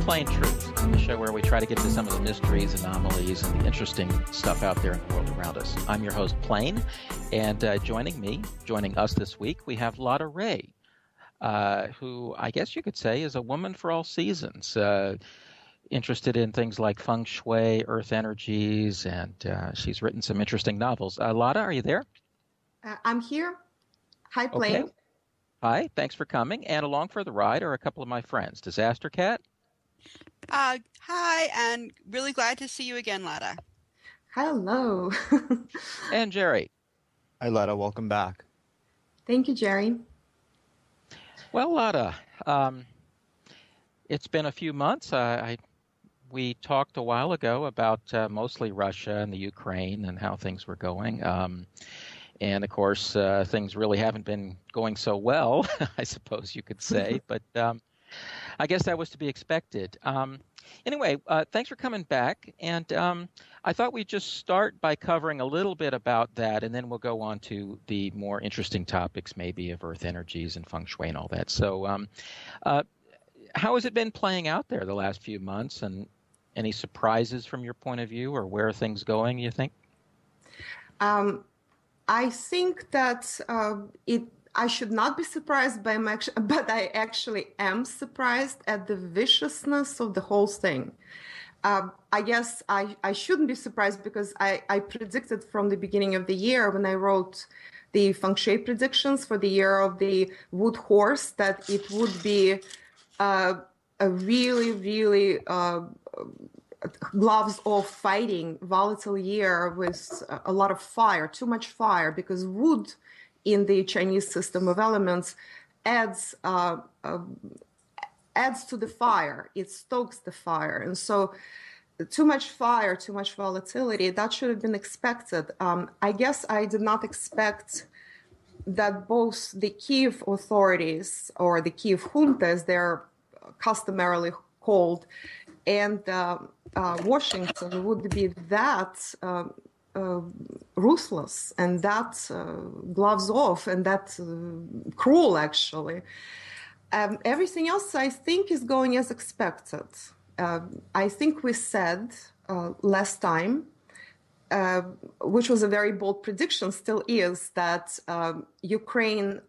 Plain Truth, the show where we try to get to some of the mysteries, anomalies, and the interesting stuff out there in the world around us. I'm your host, Plain, and joining us this week, we have Lada Ray, who I guess you could say is a woman for all seasons, interested in things like Feng Shui, earth energies, and she's written some interesting novels. Lada, are you there? I'm here. Hi, Plain. Okay. Hi, thanks for coming. And along for the ride are a couple of my friends. Disaster Cat. Hi, and really glad to see you again, Lada. Hello. And Jerry. Hi, Lada. Welcome back. Thank you, Jerry. Well, Lada, it's been a few months. We talked a while ago about mostly Russia and the Ukraine and how things were going. And, of course, things really haven't been going so well, I suppose you could say. But I guess that was to be expected. Anyway, thanks for coming back. And I thought we'd just start by covering a little bit about that, and then we'll go on to the more interesting topics, maybe, of earth energies and feng shui and all that. So how has it been playing out there the last few months? And any surprises from your point of view, or where are things going, you think? I think that I should not be surprised by my action, but I actually am surprised at the viciousness of the whole thing. I guess I shouldn't be surprised because I predicted from the beginning of the year when I wrote the Feng Shui predictions for the year of the wood horse that it would be a really, really gloves off fighting volatile year with a lot of fire, too much fire, because wood in the Chinese system of elements adds to the fire. It stokes the fire. And so too much fire, too much volatility, that should have been expected. I guess I did not expect that both the Kiev authorities, or the Kiev junta, as they're customarily called, and Washington would be that ruthless and that gloves off and that cruel, actually. Everything else, I think, is going as expected. I think we said last time, which was a very bold prediction, still is, that Ukraine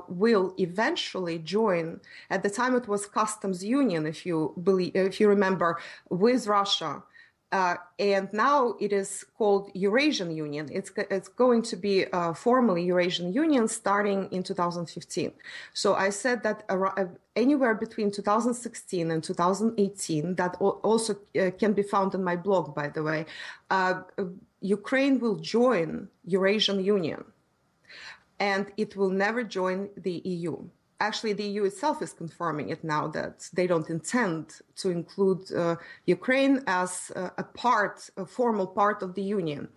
will eventually join. At the time, it was customs union, if you remember, with Russia, and now it is called Eurasian Union. It's going to be formally Eurasian Union starting in 2015. So I said that anywhere between 2016 and 2018, that also can be found in my blog, by the way, Ukraine will join Eurasian Union. And it will never join the EU. Actually, the EU itself is confirming it now, that they don't intend to include Ukraine as a formal part of the Union.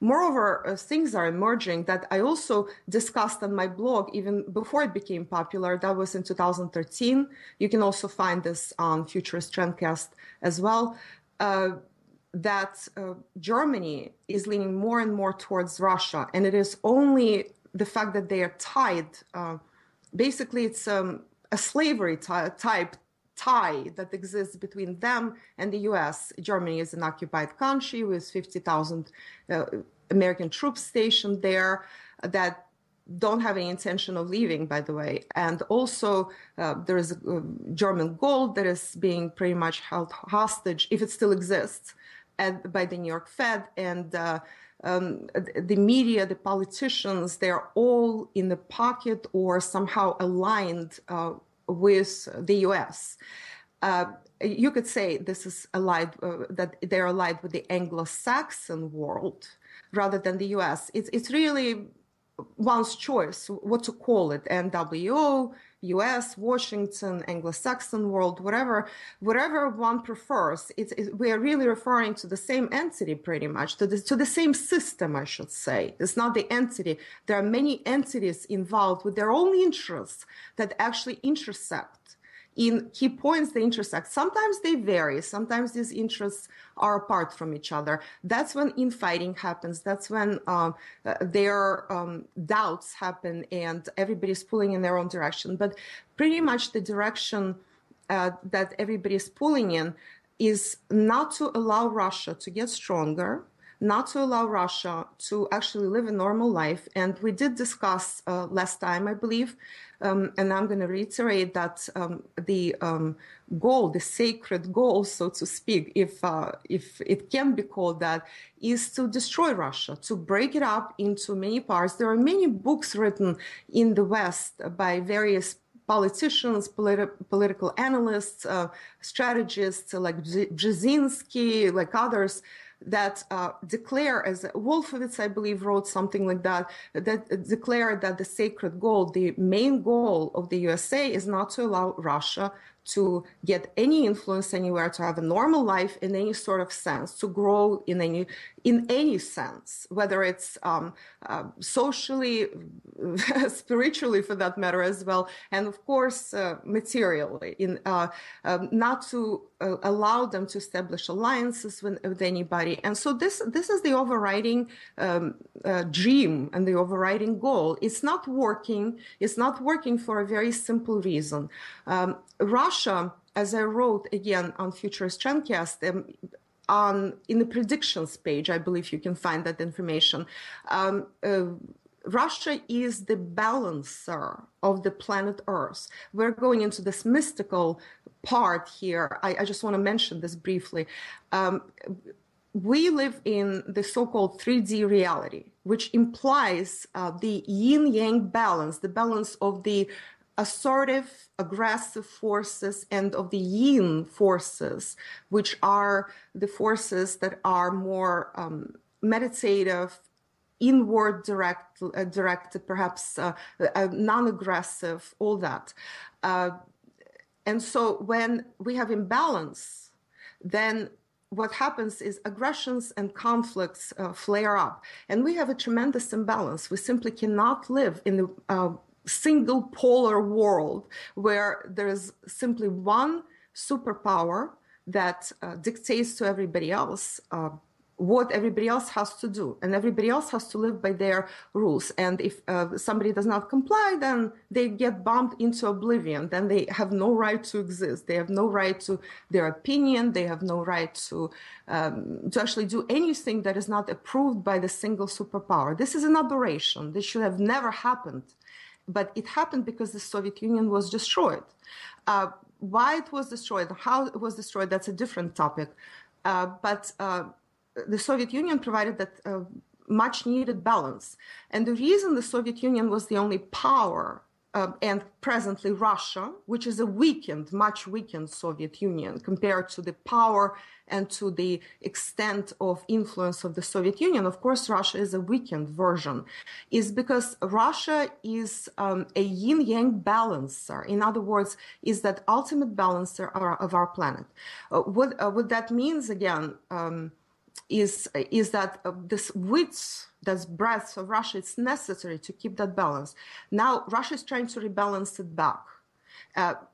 Moreover, things are emerging that I also discussed on my blog even before it became popular. That was in 2013. You can also find this on Futurist Trendcast as well. That Germany is leaning more and more towards Russia, and it is only the fact that they are tied, basically it's a slavery type tie that exists between them and the US. Germany is an occupied country with 50,000 American troops stationed there that don't have any intention of leaving, by the way. And also there is German gold that is being pretty much held hostage, if it still exists, by the New York Fed. And the media, the politicians, they're all in the pocket or somehow aligned with the U.S. You could say this is allied, that they're allied with the Anglo-Saxon world rather than the U.S. It's really one's choice what to call it: NWO, US, Washington, Anglo-Saxon world, whatever one prefers. We are really referring to the same entity, pretty much, to the same system, I should say. It's not the entity. There are many entities involved with their own interests that actually intersect. In key points, they intersect. Sometimes they vary. Sometimes these interests are apart from each other. That's when infighting happens. That's when their doubts happen and everybody's pulling in their own direction. But pretty much the direction that everybody is pulling in is not to allow Russia to get stronger, not to allow Russia to actually live a normal life. And we did discuss last time, I believe, and I'm going to reiterate that the goal, the sacred goal, so to speak, if it can be called that, is to destroy Russia, to break it up into many parts. There are many books written in the West by various politicians, political analysts, strategists like Brzezinski, like others, that declare, as Wolfowitz, I believe, wrote something like that, that declare that the sacred goal, the main goal of the USA is not to allow Russia to get any influence anywhere, to have a normal life in any sort of sense, to grow in any sense, whether it's socially, spiritually, for that matter as well, and of course materially, not to allow them to establish alliances with anybody. And so this is the overriding dream and the overriding goal. It's not working. It's not working for a very simple reason. Russia, as I wrote again on Futurist Trendcast, in the predictions page, I believe you can find that information. Russia is the balancer of the planet Earth. We're going into this mystical part here. I just want to mention this briefly. We live in the so-called 3D reality, which implies the yin-yang balance, the balance of the assertive, aggressive forces and of the yin forces, which are the forces that are more meditative, inward directed, perhaps non-aggressive, all that. And so when we have imbalance, then what happens is aggressions and conflicts flare up. And we have a tremendous imbalance. We simply cannot live in the single polar world where there's simply one superpower that dictates to everybody else what everybody else has to do, and everybody else has to live by their rules. And if somebody does not comply, then they get bumped into oblivion. Then they have no right to exist. They have no right to their opinion. They have no right to actually do anything that is not approved by the single superpower. This is an aberration. This should have never happened. But it happened because the Soviet Union was destroyed. Why it was destroyed, how it was destroyed, that's a different topic. But the Soviet Union provided that much needed balance. And the reason the Soviet Union was the only power, and presently Russia, which is a weakened, much weakened Soviet Union compared to the power and to the extent of influence of the Soviet Union. Of course, Russia is a weakened version, is because Russia is a yin-yang balancer. In other words, is that ultimate balancer of our planet. What that means, again, is that this width, this breadth of Russia, it's necessary to keep that balance. Now, Russia is trying to rebalance it back.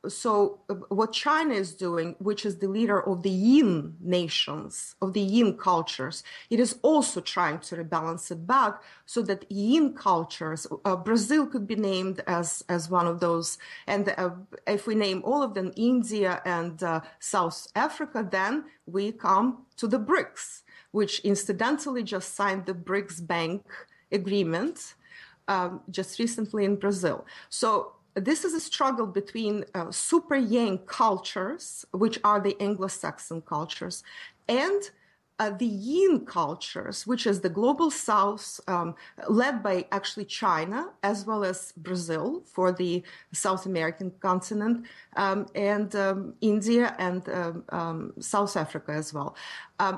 So what China is doing, which is the leader of the yin nations, of the yin cultures, it is also trying to rebalance it back so that yin cultures, Brazil could be named as one of those. And if we name all of them, India and South Africa, then we come to the BRICS, which incidentally just signed the BRICS Bank agreement just recently in Brazil. So this is a struggle between super yang cultures, which are the Anglo-Saxon cultures, and the yin cultures, which is the global south, led by actually China, as well as Brazil for the South American continent, and India and South Africa as well.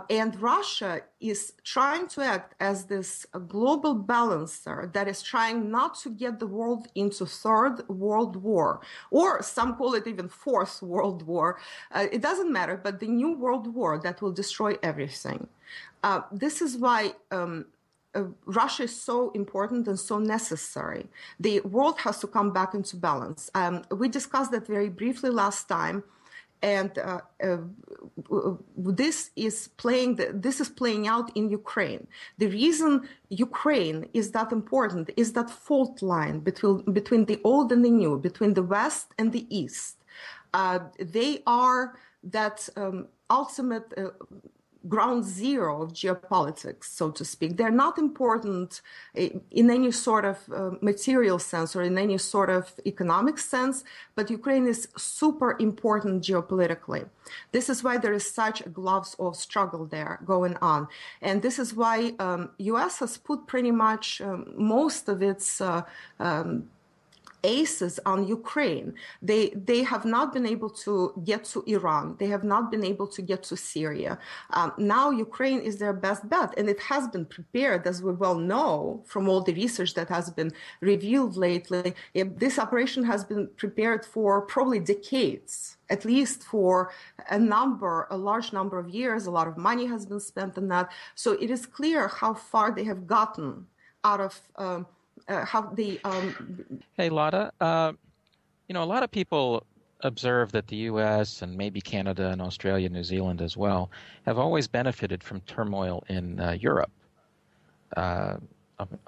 And Russia is trying to act as this global balancer that is trying not to get the world into Third World War, or some call it even Fourth World War. It doesn't matter, but the New World War that will destroy everything. This is why Russia is so important and so necessary. The world has to come back into balance. We discussed that very briefly last time. And this is playing out in Ukraine. The reason Ukraine is that important is that fault line between the old and the new, between the West and the East. They are that ultimate ground zero of geopolitics, so to speak. They're not important in any sort of material sense or in any sort of economic sense, but Ukraine is super important geopolitically. This is why there is such a gloves-off struggle there going on. And this is why U.S. has put pretty much most of its aces on Ukraine. They have not been able to get to Iran. They have not been able to get to Syria. Now Ukraine is their best bet, and it has been prepared, as we well know from all the research that has been revealed lately. This operation has been prepared for probably decades, at least for a large number of years. A lot of money has been spent on that. So it is clear how far they have gotten out of how they. Hey, Lada, a lot of people observe that the U.S. and maybe Canada and Australia, New Zealand as well, have always benefited from turmoil in Europe. A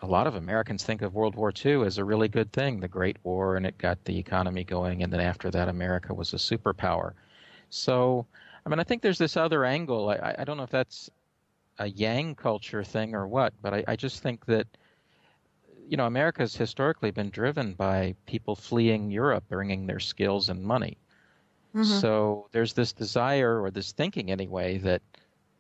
lot of Americans think of World War II as a really good thing, the Great War, and it got the economy going, and then after that, America was a superpower. So, I think there's this other angle. I don't know if that's a Yang culture thing or what, but I just think that America's historically been driven by people fleeing Europe, bringing their skills and money. Mm-hmm. So there's this desire, or this thinking anyway, that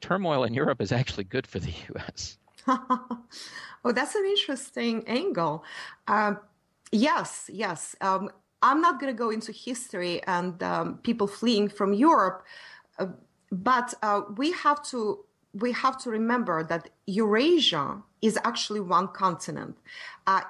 turmoil in Europe is actually good for the U.S. Oh, that's an interesting angle. Yes. I'm not going to go into history and people fleeing from Europe, but we have to remember that Eurasia is actually one continent.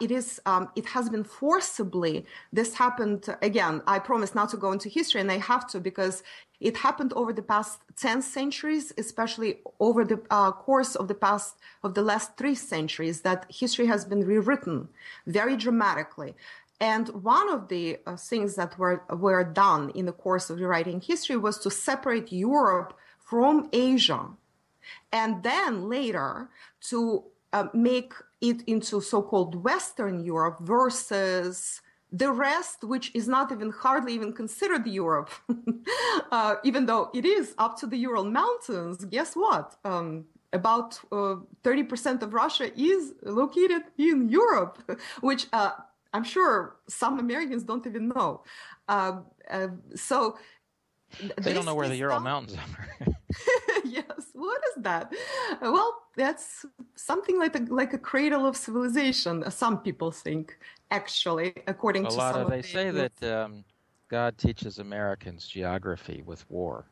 It has been forcibly, this happened, again, I promise not to go into history, and I have to, because it happened over the past 10 centuries, especially over the course of the last 3 centuries, that history has been rewritten very dramatically. And one of the things that were done in the course of rewriting history was to separate Europe from Asia, and then later to make it into so-called Western Europe versus the rest, which is not even hardly even considered Europe, even though it is up to the Ural Mountains. Guess what? About 30% of Russia is located in Europe, which I'm sure some Americans don't even know. So they don't know where the Ural Mountains are. Yes, what is that? Well, that's something like a cradle of civilization. Some people think, actually, according to some of they say that God teaches Americans geography with war.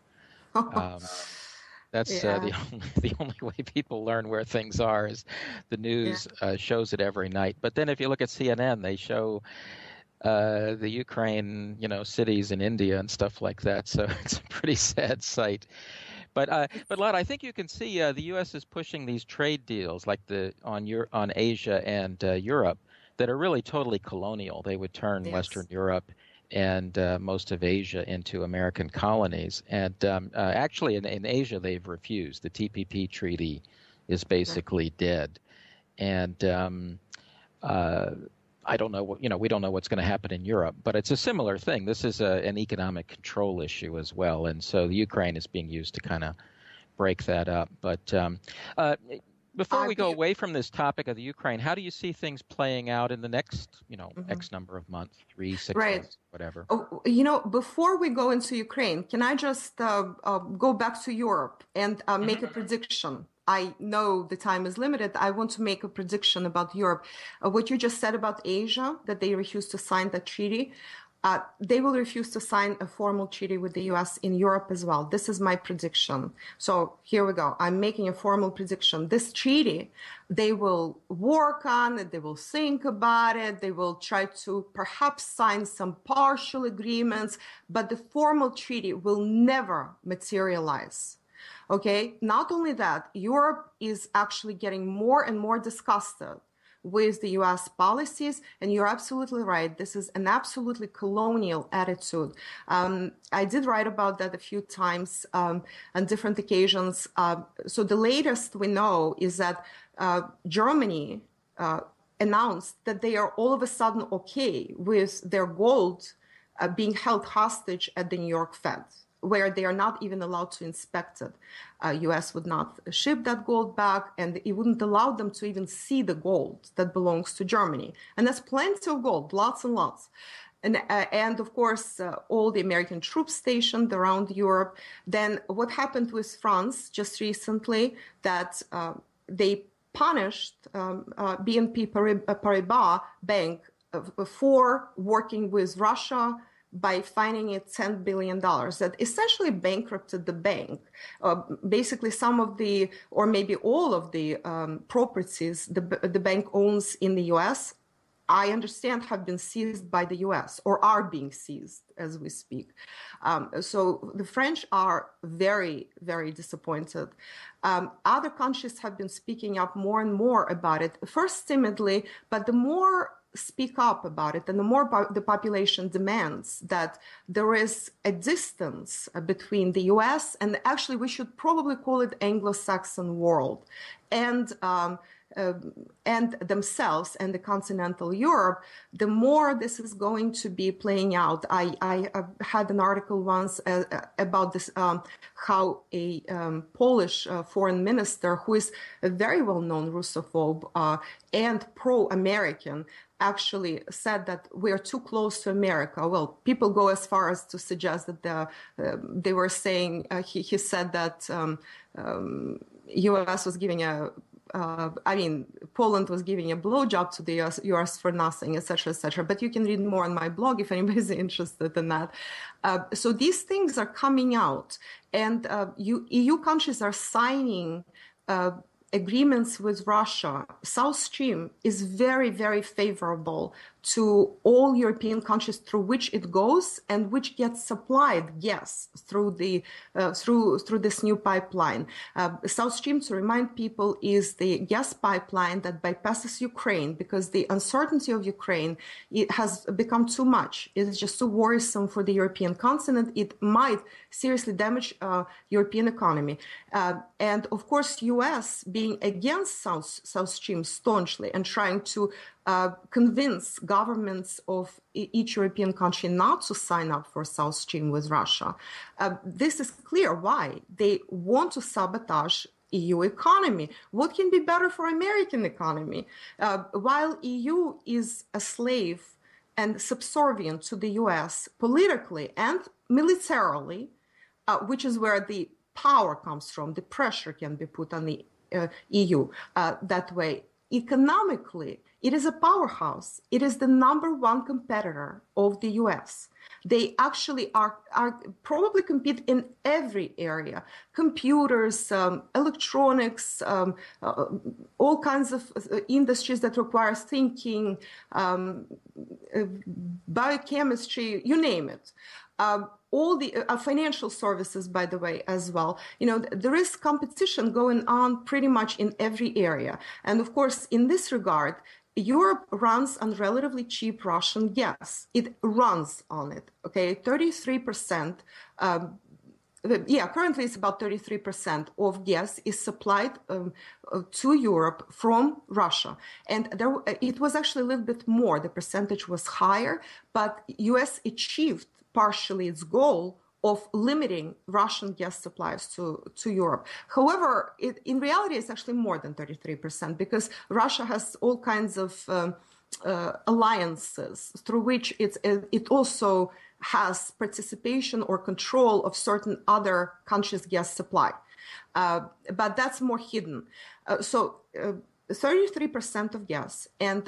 That's the only way people learn where things are is the news shows it every night. But then if you look at CNN, they show the Ukraine, cities in India and stuff like that. So it's a pretty sad sight. But Lada, I think you can see the U.S. is pushing these trade deals like on Asia and Europe that are really totally colonial. They would turn Western Europe and most of Asia into American colonies. And actually in Asia, they've refused. The TPP treaty is basically dead. And I don't know we don't know what's going to happen in Europe, but it's a similar thing. This is an economic control issue as well. And so the Ukraine is being used to kind of break that up. But before we go away from this topic of the Ukraine, how do you see things playing out in the next, X number of months, 3, 6 months, whatever? Before we go into Ukraine, can I just go back to Europe and make a prediction? I know the time is limited. I want to make a prediction about Europe. What you just said about Asia, that they refuse to sign that treaty, they will refuse to sign a formal treaty with the U.S. in Europe as well. This is my prediction. So here we go. I'm making a formal prediction. This treaty, they will work on it. They will think about it. They will try to perhaps sign some partial agreements, but the formal treaty will never materialize. Okay, not only that, Europe is actually getting more and more disgusted with the U.S. policies, and you're absolutely right. This is an absolutely colonial attitude. I did write about that a few times on different occasions. So the latest we know is that Germany announced that they are all of a sudden okay with their gold being held hostage at the New York Fed, where they are not even allowed to inspect it. U.S. would not ship that gold back, and it wouldn't allow them to even see the gold that belongs to Germany. And there's plenty of gold, lots and lots. And of course, all the American troops stationed around Europe. Then what happened with France just recently, that they punished BNP Paribas Bank for working with Russia by fining it $10 billion, that essentially bankrupted the bank. Basically, some of the, or maybe all of the properties the bank owns in the U.S., I understand, have been seized by the U.S. or are being seized as we speak. So the French are very, very disappointed. Other countries have been speaking up more and more about it, first timidly, but the more speak up about it and the more the population demands that there is a distance between the U.S. and actually we should probably call it Anglo-Saxon world and themselves and the continental Europe, the more this is going to be playing out. I had an article once about this, how a Polish foreign minister, who is a very well-known Russophobe and pro-American, actually said that we are too close to America. Well, people go as far as to suggest that they were saying, he said that U.S. was giving Poland was giving a blowjob to the US for nothing, etc., etc. But you can read more on my blog if anybody's interested in that. So these things are coming out, and EU countries are signing agreements with Russia. South Stream is very, very favorable to all European countries through which it goes and which gets supplied gas through the through this new pipeline. South Stream, to remind people, is the gas pipeline that bypasses Ukraine because the uncertainty of Ukraine, it has become too much. It's just too worrisome for the European continent. It might seriously damage European economy. And of course, US being against South Stream staunchly and trying to convince governments of each European country not to sign up for South Stream with Russia. This is clear why. They want to sabotage EU economy. What can be better for American economy? While EU is a slave and subservient to the US politically and militarily, which is where the power comes from, the pressure can be put on the EU that way. Economically, it is a powerhouse. It is the #1 competitor of the US. They actually are probably compete in every area: computers, electronics, all kinds of industries that require thinking, biochemistry, you name it. All the financial services, by the way, as well. You know, there is competition going on pretty much in every area. And of course, in this regard, Europe runs on relatively cheap Russian gas. It runs on it, okay? 33%, currently it's about 33% of gas is supplied to Europe from Russia. And it was actually a little bit more. The percentage was higher, but US achieved partially its goal of limiting Russian gas supplies to Europe. However, in reality, it's actually more than 33% because Russia has all kinds of alliances through which it also has participation or control of certain other countries' gas supply. But that's more hidden. So 33% of gas and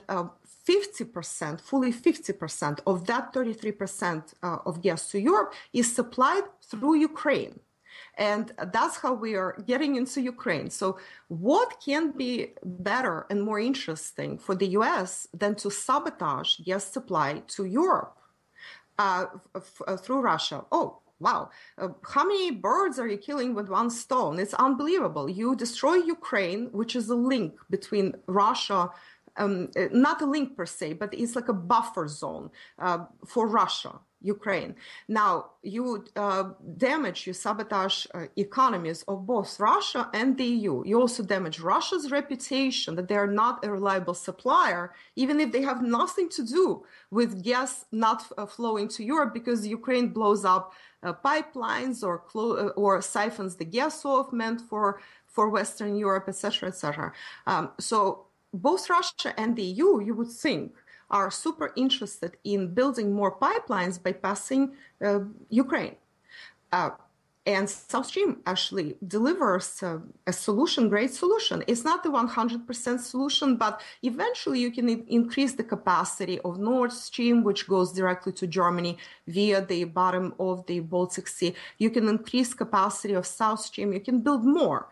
50%, fully 50% of that 33% of gas to Europe is supplied through Ukraine. And that's how we are getting into Ukraine. So what can be better and more interesting for the US than to sabotage gas supply to Europe through Russia? Oh, wow. How many birds are you killing with one stone? It's unbelievable. You destroy Ukraine, which is a link between Russia, not a link per se, but it's like a buffer zone for Russia. Ukraine. Now, you damage, you sabotage economies of both Russia and the EU. You also damage Russia's reputation that they are not a reliable supplier, even if they have nothing to do with gas not flowing to Europe because Ukraine blows up pipelines or siphons the gas off meant for Western Europe, etc., etc. So both Russia and the EU, you would think, are super interested in building more pipelines bypassing Ukraine. And South Stream actually delivers a solution, great solution. It's not the 100% solution, but eventually you can increase the capacity of Nord Stream, which goes directly to Germany via the bottom of the Baltic Sea. You can increase capacity of South Stream. You can build more.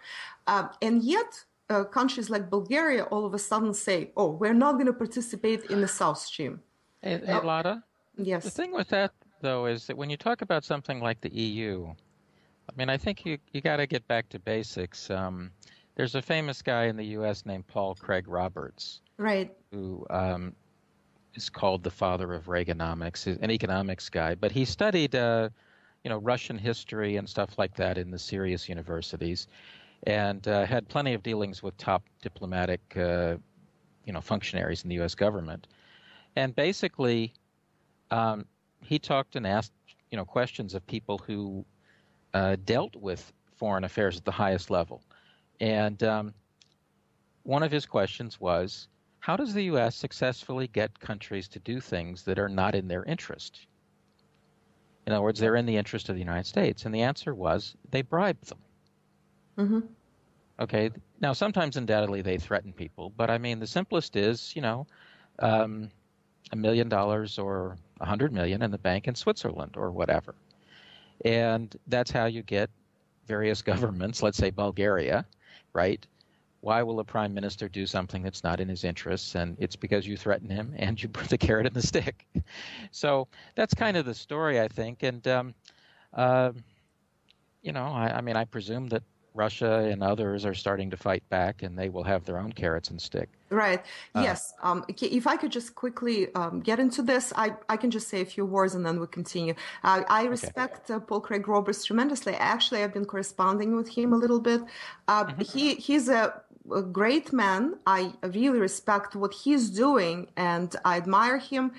And yet, countries like Bulgaria all of a sudden say, oh, we're not going to participate in the South Stream. Hey, Lada? Yes. The thing with that, though, is that when you talk about something like the EU, I mean, I think you got to get back to basics. There's a famous guy in the U.S. named Paul Craig Roberts. Right. Who is called the father of Reaganomics, an economics guy. But he studied, Russian history and stuff like that in the serious universities, and had plenty of dealings with top diplomatic, functionaries in the U.S. government. And basically, he talked and asked, questions of people who dealt with foreign affairs at the highest level. And one of his questions was, how does the U.S. successfully get countries to do things that are not in their interest? In other words, they're in the interest of the United States. And the answer was, they bribe them. Mm-hmm. Okay. Now, sometimes undoubtedly they threaten people, but I mean, the simplest is, $1 million or $100 million in the bank in Switzerland or whatever. And that's how you get various governments, let's say Bulgaria, right? Why will a prime minister do something that's not in his interests? And it's because you threaten him and you put the carrot and the stick. So that's kind of the story, I think. And, I presume that Russia and others are starting to fight back, and they will have their own carrots and stick. Right. Yes. If I could just quickly get into this, I can just say a few words and then we continue. I respect Paul Craig Roberts tremendously. Actually, I've been corresponding with him a little bit. He's a great man. I really respect what he's doing, and I admire him.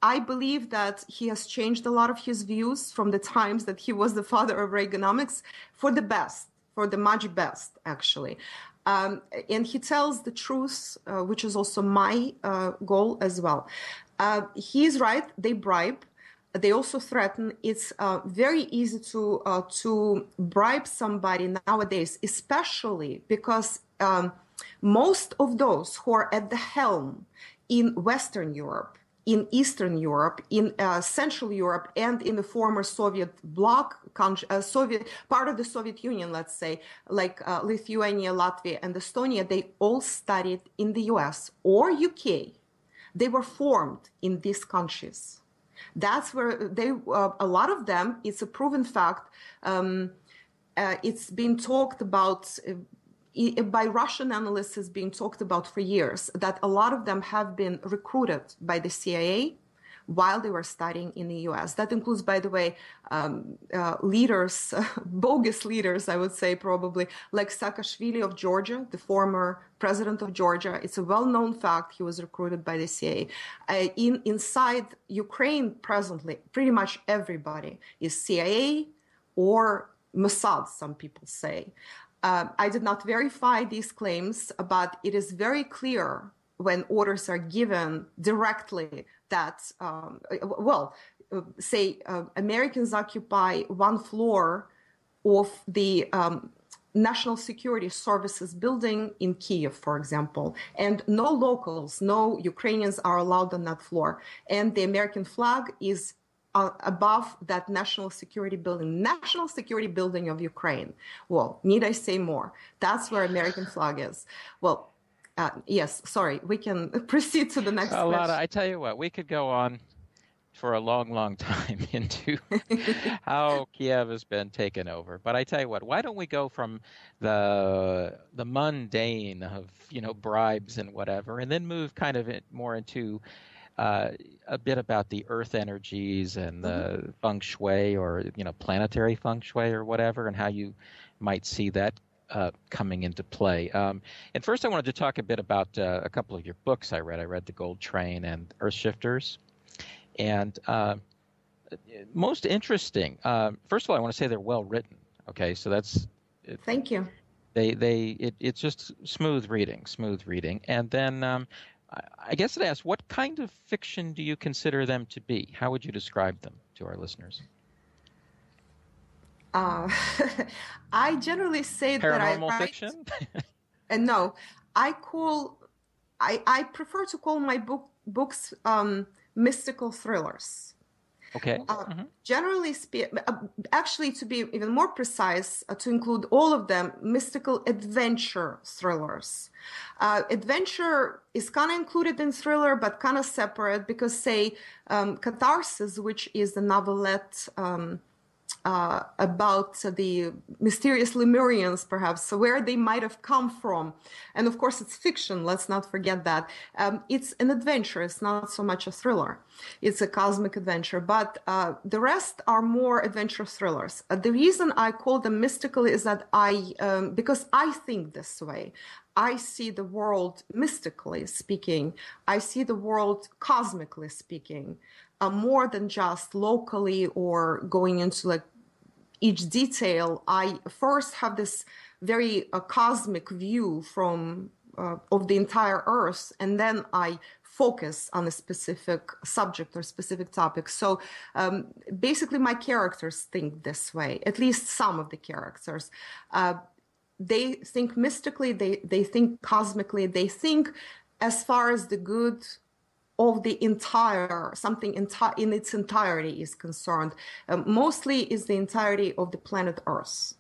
I believe that he has changed a lot of his views from the times that he was the father of Reaganomics for the best, for the much best, actually. And he tells the truth, which is also my goal as well. He's right. They bribe. They also threaten. It's very easy to bribe somebody nowadays, especially because most of those who are at the helm in Western Europe, in Eastern Europe, in Central Europe, and in the former Soviet bloc, Soviet part of the Soviet Union, let's say, like Lithuania, Latvia, and Estonia, they all studied in the US or UK. They were formed in these countries. That's where a lot of them, it's a proven fact. It's been talked about by Russian analysts, has been talked about for years, that a lot of them have been recruited by the CIA while they were studying in the US. That includes, by the way, leaders, bogus leaders, I would say probably, like Saakashvili of Georgia, the former president of Georgia. It's a well-known fact. He was recruited by the CIA. Inside Ukraine presently, pretty much everybody is CIA or Mossad, some people say. I did not verify these claims, but it is very clear when orders are given directly that, Americans occupy one floor of the National Security Services building in Kiev, for example, and no locals, no Ukrainians are allowed on that floor. And the American flag is above that national security building of Ukraine. Well, need I say more? That's where American flag is. Well, yes, sorry, we can proceed to the next question. Lada, I tell you what, we could go on for a long, long time into how Kiev has been taken over. But I tell you what, why don't we go from the mundane of, bribes and whatever, and then move kind of more into a bit about the earth energies and the Feng Shui, or planetary Feng Shui or whatever, and how you might see that coming into play. And first, I wanted to talk a bit about a couple of your books I read. I read The Gold Train and Earth Shifters. And most interesting, first of all, I want to say they're well written. Okay, so that's... Thank you. It's just smooth reading. And then I guess I'd ask, what kind of fiction do you consider them to be? How would you describe them to our listeners? I generally say that I write... fiction? No, I prefer to call my books mystical thrillers. Okay. Generally speaking, actually, to be even more precise, to include all of them, mystical adventure thrillers. Adventure is kind of included in thriller, but kind of separate, because, say, Catharsis, which is the novelette about the mysterious Lemurians, perhaps, so where they might have come from. And of course, it's fiction. Let's not forget that. It's an adventure. It's not so much a thriller. It's a cosmic adventure. But the rest are more adventure thrillers. The reason I call them mystical is that because I think this way. I see the world mystically speaking. I see the world cosmically speaking. More than just locally or going into like each detail. I first have this very cosmic view from of the entire Earth, and then I focus on a specific subject or specific topic. So basically, my characters think this way. At least some of the characters. They think mystically. They think cosmically. They think as far as the good of the entire, something in its entirety is concerned. Mostly is the entirety of the planet Earth.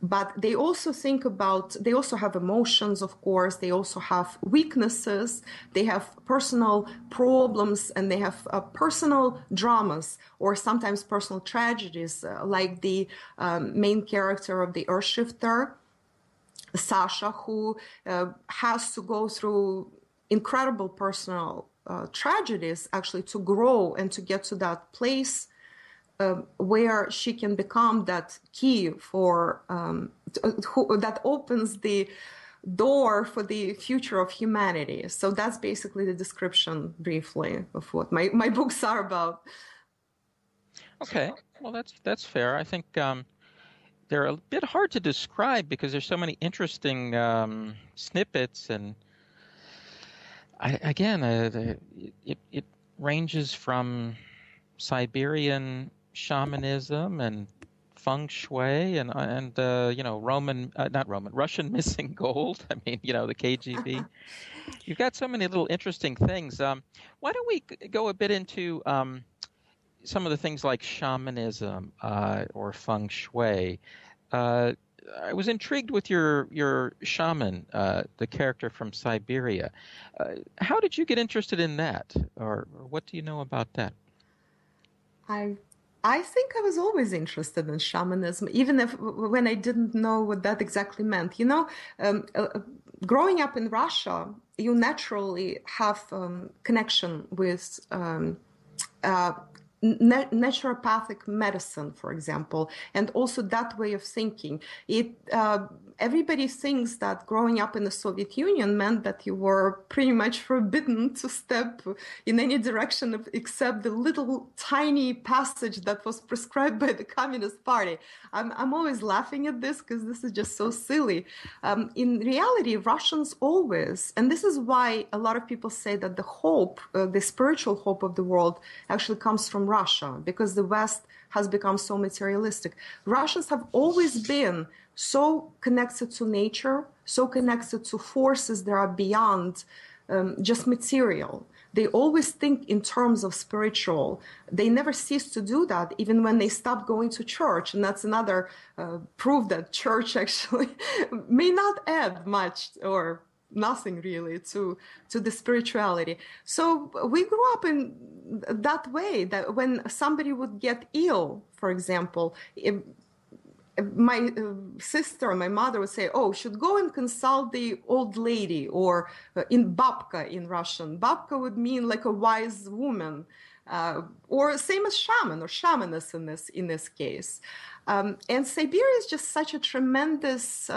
But they also they also have emotions, of course. They also have weaknesses. They have personal problems, and they have personal dramas, or sometimes personal tragedies, like the main character of the Earth Shifter, Sasha, who has to go through incredible personal tragedies, actually, to grow and to get to that place where she can become that key for that opens the door for the future of humanity. So that's basically the description, briefly, of what my books are about. Okay, well, that's fair. I think they're a bit hard to describe because there's so many interesting snippets, and it ranges from Siberian shamanism and Feng Shui and Russian missing gold. I mean, the KGB. You've got so many little interesting things. Why don't we go a bit into some of the things like shamanism or Feng Shui? I was intrigued with your shaman, the character from Siberia. How did you get interested in that, or what do you know about that? I think I was always interested in shamanism, even when I didn't know what that exactly meant. Growing up in Russia, you naturally have connection with naturopathic medicine, for example, and also that way of thinking. Everybody thinks that growing up in the Soviet Union meant that you were pretty much forbidden to step in any direction except the little tiny passage that was prescribed by the Communist Party. I'm always laughing at this because this is just so silly. In reality, Russians always, and this is why a lot of people say that the hope, the spiritual hope of the world actually comes from Russia, because the West has become so materialistic. Russians have always been so connected to nature, so connected to forces that are beyond just material. They always think in terms of spiritual. They never cease to do that, even when they stopped going to church. And that's another proof that church actually may not add much or nothing really to the spirituality. So we grew up in that way, that when somebody would get ill, for example, my sister, my mother would say, "Oh, should go and consult the old lady," or in babka in Russian. Babka would mean like a wise woman, or same as shaman or shamaness in this case. And Siberia is just such a tremendous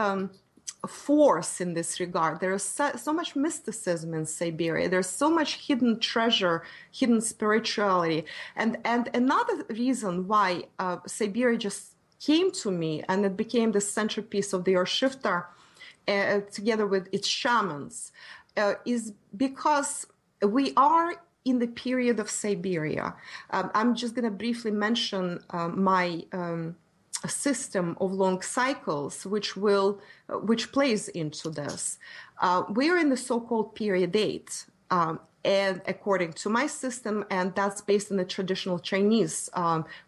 force in this regard. There is so much mysticism in Siberia. There's so much hidden treasure, hidden spirituality, and another reason why Siberia just came to me and it became the centerpiece of the Earth Shifter, together with its shamans, is because we are in the period of Siberia. I'm just going to briefly mention my system of long cycles, which plays into this. We are in the so-called period 8. And according to my system, and that's based on the traditional Chinese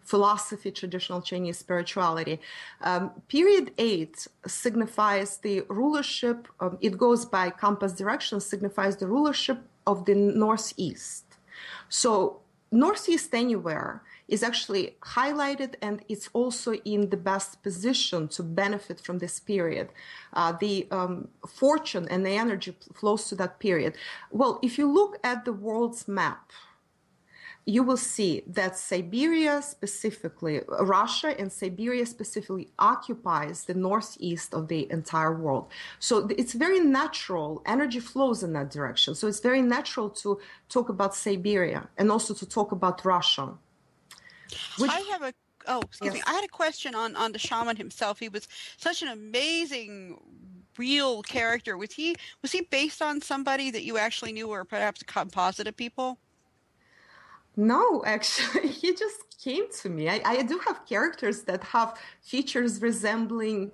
philosophy, traditional Chinese spirituality. Period 8 signifies the rulership, it goes by compass direction, signifies the rulership of the Northeast. So Northeast anywhere is actually highlighted, and it's also in the best position to benefit from this period. The fortune and the energy flows to that period. Well, if you look at the world's map, you will see that Siberia specifically, Russia and Siberia specifically occupies the northeast of the entire world. So it's very natural, energy flows in that direction. So it's very natural to talk about Siberia and also to talk about Russia. I had a question on the shaman himself. He was such an amazing real character. Was he based on somebody that you actually knew, or perhaps a composite of people? No, actually, he just came to me. I do have characters that have features resembling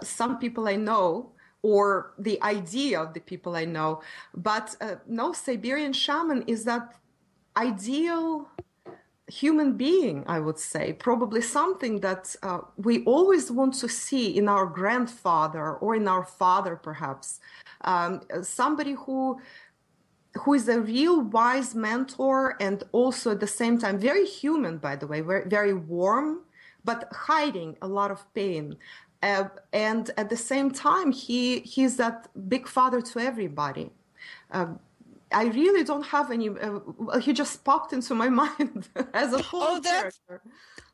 some people I know, or the idea of the people I know. But no, Siberian shaman is that ideal human being, I would say, probably something that we always want to see in our grandfather or in our father, perhaps. Somebody who is a real wise mentor, and also at the same time very human, by the way, very warm, but hiding a lot of pain. And at the same time, he's that big father to everybody. I really don't have any. He just popped into my mind as a whole character.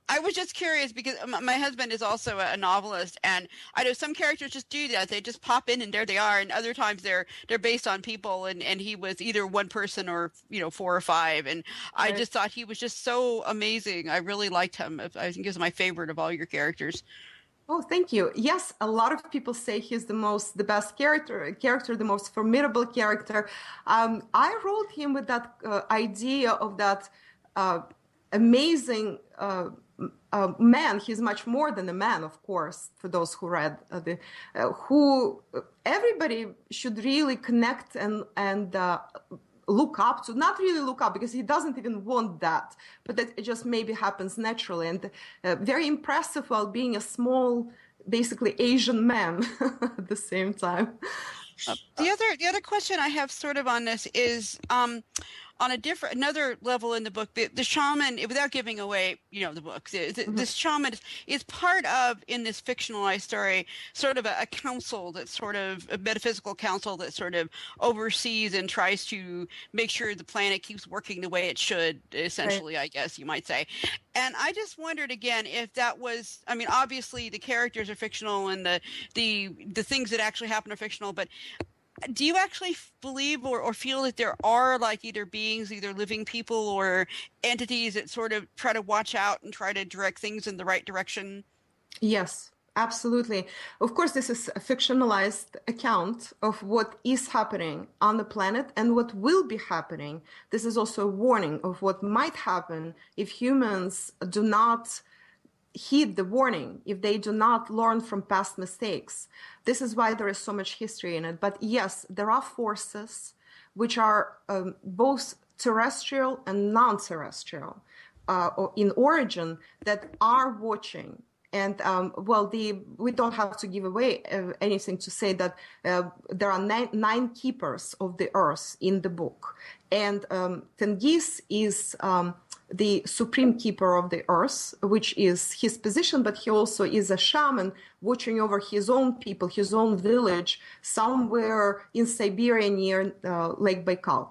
I was just curious because my husband is also a novelist, and I know some characters just do that. They just pop in and there they are, and other times they're based on people, and he was either one person or 4 or 5, and right. I just thought he was just so amazing. I really liked him. I think he was my favorite of all your characters. Oh, thank you. Yes, a lot of people say he's the best character, the most formidable character. I wrote him with that idea of that amazing man. He's much more than a man, of course, for those who read, who everybody should really connect and look up to. Not really look up, because he doesn't even want that, but that it just maybe happens naturally, and very impressive while being a small, basically Asian man at the same time. The other question I have sort of on this is on another level in the book, the shaman, without giving away, the book, this shaman is part of, in this fictionalized story, sort of a council that's sort of a metaphysical council that sort of oversees and tries to make sure the planet keeps working the way it should, essentially, right. I guess you might say. And I just wondered again if that was, I mean, obviously the characters are fictional and the things that actually happen are fictional, but do you actually believe or feel that there are like either beings, either living people or entities that sort of try to watch out and try to direct things in the right direction? Yes, absolutely. Of course, this is a fictionalized account of what is happening on the planet and what will be happening. This is also a warning of what might happen if humans do not heed the warning, if they do not learn from past mistakes. This is why there is so much history in it. But yes, there are forces which are both terrestrial and non-terrestrial in origin that are watching. And we don't have to give away anything to say that there are nine keepers of the earth in the book. And Tengiz is the supreme keeper of the earth, which is his position, but he also is a shaman watching over his own people, his own village, somewhere in Siberia near Lake Baikal.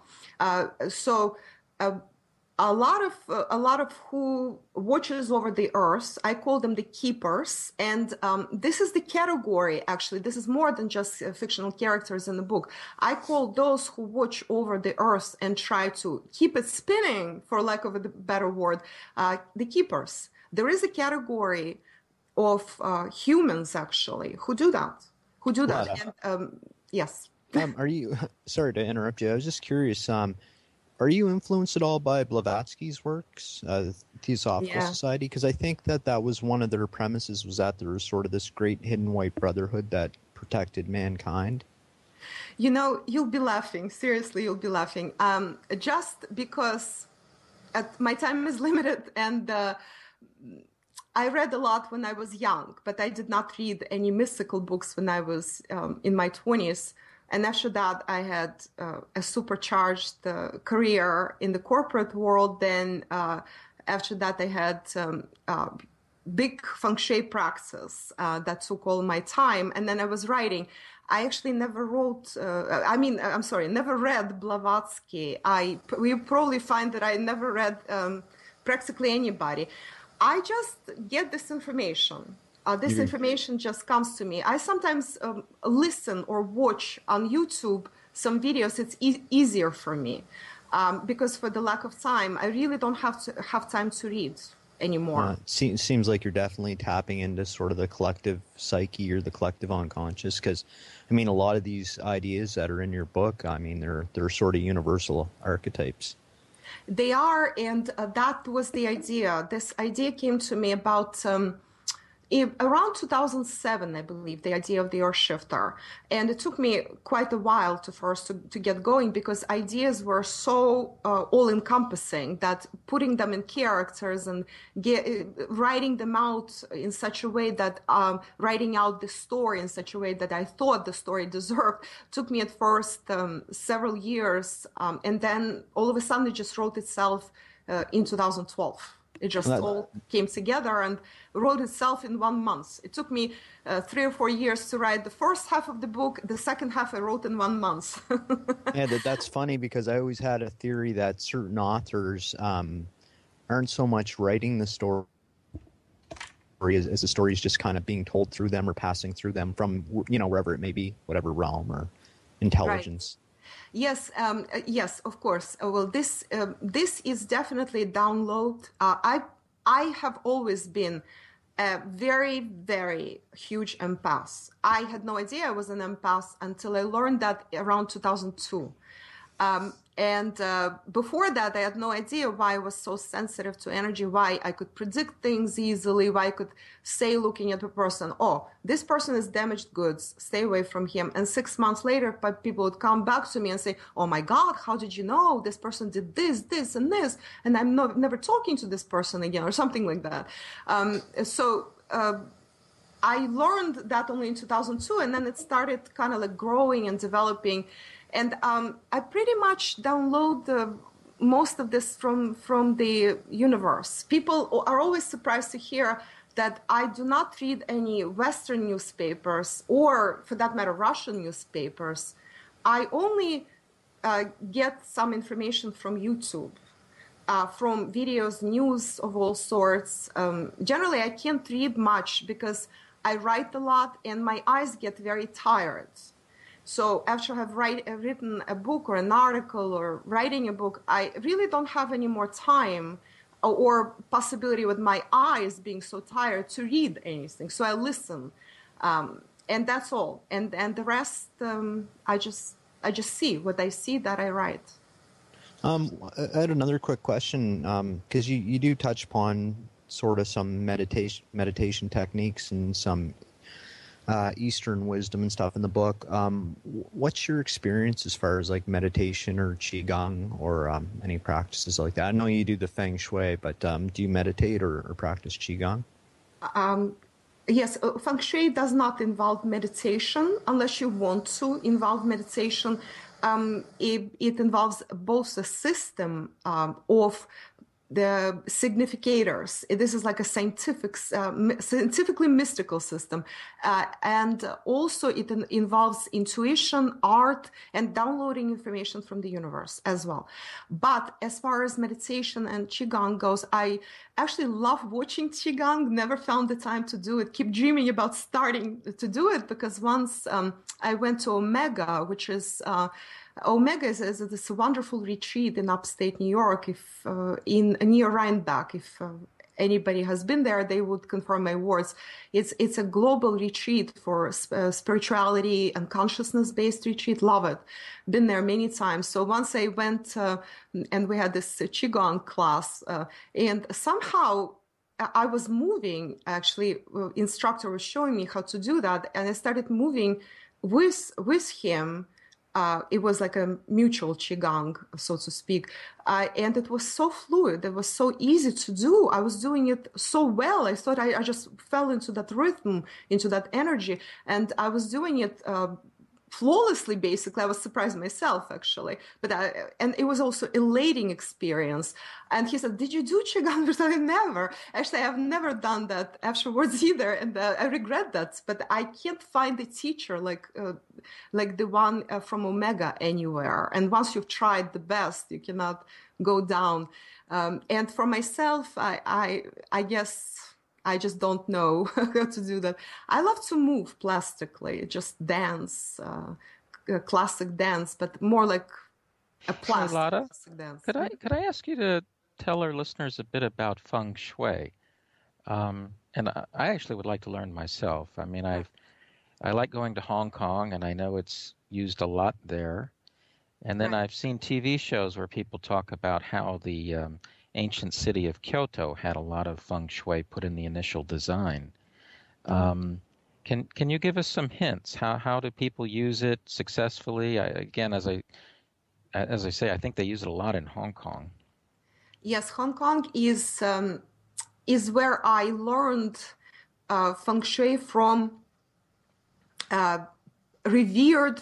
A lot of who watches over the earth, I call them the keepers, and this is the category. Actually, this is more than just fictional characters in the book. I call those who watch over the earth and try to keep it spinning, for lack of a better word, the keepers. There is a category of humans actually who do that. Lada. And yes. Are you? Sorry to interrupt you. I was just curious. Are you influenced at all by Blavatsky's works, Theosophical Society? Because I think that was one of their premises, was that there was sort of this great hidden white brotherhood that protected mankind. You know, you'll be laughing. Seriously, you'll be laughing. Just because my time is limited, and I read a lot when I was young, but I did not read any mystical books when I was in my 20s. And after that, I had a supercharged career in the corporate world. Then after that, I had big Feng Shui practice that took all my time. And then I was writing. I actually never wrote, never read Blavatsky. We probably find that I never read practically anybody. I just get this information. This information just comes to me. I sometimes listen or watch on YouTube some videos. It's easier for me because for the lack of time, I really don't have time to read anymore. It seems like you're definitely tapping into sort of the collective psyche or the collective unconscious, because, I mean, a lot of these ideas that are in your book, I mean, they're sort of universal archetypes. They are, and that was the idea. This idea came to me about... around 2007, I believe, the idea of the earth shifter. And it took me quite a while to get going, because ideas were so all-encompassing that putting them in characters and writing them out in such a way that writing out the story in such a way that I thought the story deserved took me at first several years. And then all of a sudden it just wrote itself in 2012. It just all came together and wrote itself in 1 month. It took me 3 or 4 years to write the first half of the book. The second half I wrote in 1 month. Yeah, that's funny, because I always had a theory that certain authors aren't so much writing the story as the story is just kind of being told through them or passing through them from, wherever it may be, whatever realm or intelligence. Right. Yes, yes, of course. Well, this is definitely a download. I have always been a very, very huge empath. I had no idea I was an empath until I learned that around 2002. And before that, I had no idea why I was so sensitive to energy, why I could predict things easily, why I could say, looking at a person, oh, this person is damaged goods, stay away from him. And 6 months later, people would come back to me and say, oh my God, how did you know this person did this, this, and this? And I'm never talking to this person again, or something like that. I learned that only in 2002, and then it started kind of like growing and developing. And I pretty much download most of this from the universe. People are always surprised to hear that I do not read any Western newspapers, or for that matter, Russian newspapers. I only get some information from YouTube, from videos, news of all sorts. Generally, I can't read much because I write a lot and my eyes get very tired. So after I have written a book or an article or writing a book, I really don't have any more time or possibility with my eyes being so tired to read anything. So I listen, and that's all. And the rest, I just see what I see that I write. I had another quick question, because you do touch upon sort of some meditation techniques and some Eastern wisdom and stuff in the book. What's your experience as far as like meditation or qigong or any practices like that? I know you do the Feng Shui, but do you meditate or practice qigong? Yes, Feng Shui does not involve meditation unless you want to involve meditation. It involves both a system of the significators. This is like a scientifically mystical system. And also it involves intuition, art, and downloading information from the universe as well. But as far as meditation and Qigong goes, I actually love watching Qigong, never found the time to do it, keep dreaming about starting to do it, because once I went to Omega, which is... Omega is this wonderful retreat in upstate New York, near Rhinebeck. If anybody has been there, they would confirm my words. It's a global retreat for spirituality and consciousness-based retreat. Love it. Been there many times. So once I went and we had this Qigong class, and somehow I was moving. Actually, instructor was showing me how to do that, and I started moving with him. It was like a mutual Qigong, so to speak. And it was so fluid. It was so easy to do. I was doing it so well. I thought I just fell into that rhythm, into that energy. And I was doing it flawlessly, basically. I was surprised myself, actually. And it was also elating experience. And he said, "Did you do Qigong?" I said, "Never. Actually, I have never done that afterwards either. And I regret that. But I can't find a teacher like the one from Omega anywhere. And once you've tried the best, you cannot go down. And for myself, I guess I just don't know how to do that. I love to move plastically, just dance, classic dance, but more like a Lada, classic dance. could I ask you to tell our listeners a bit about Feng Shui? And I actually would like to learn myself. I mean, I like going to Hong Kong, and I know it's used a lot there. And then I've seen TV shows where people talk about how the ancient city of Kyoto had a lot of Feng Shui put in the initial design. Can you give us some hints? How do people use it successfully? Again, as I say, I think they use it a lot in Hong Kong. Yes, Hong Kong is where I learned Feng Shui from revered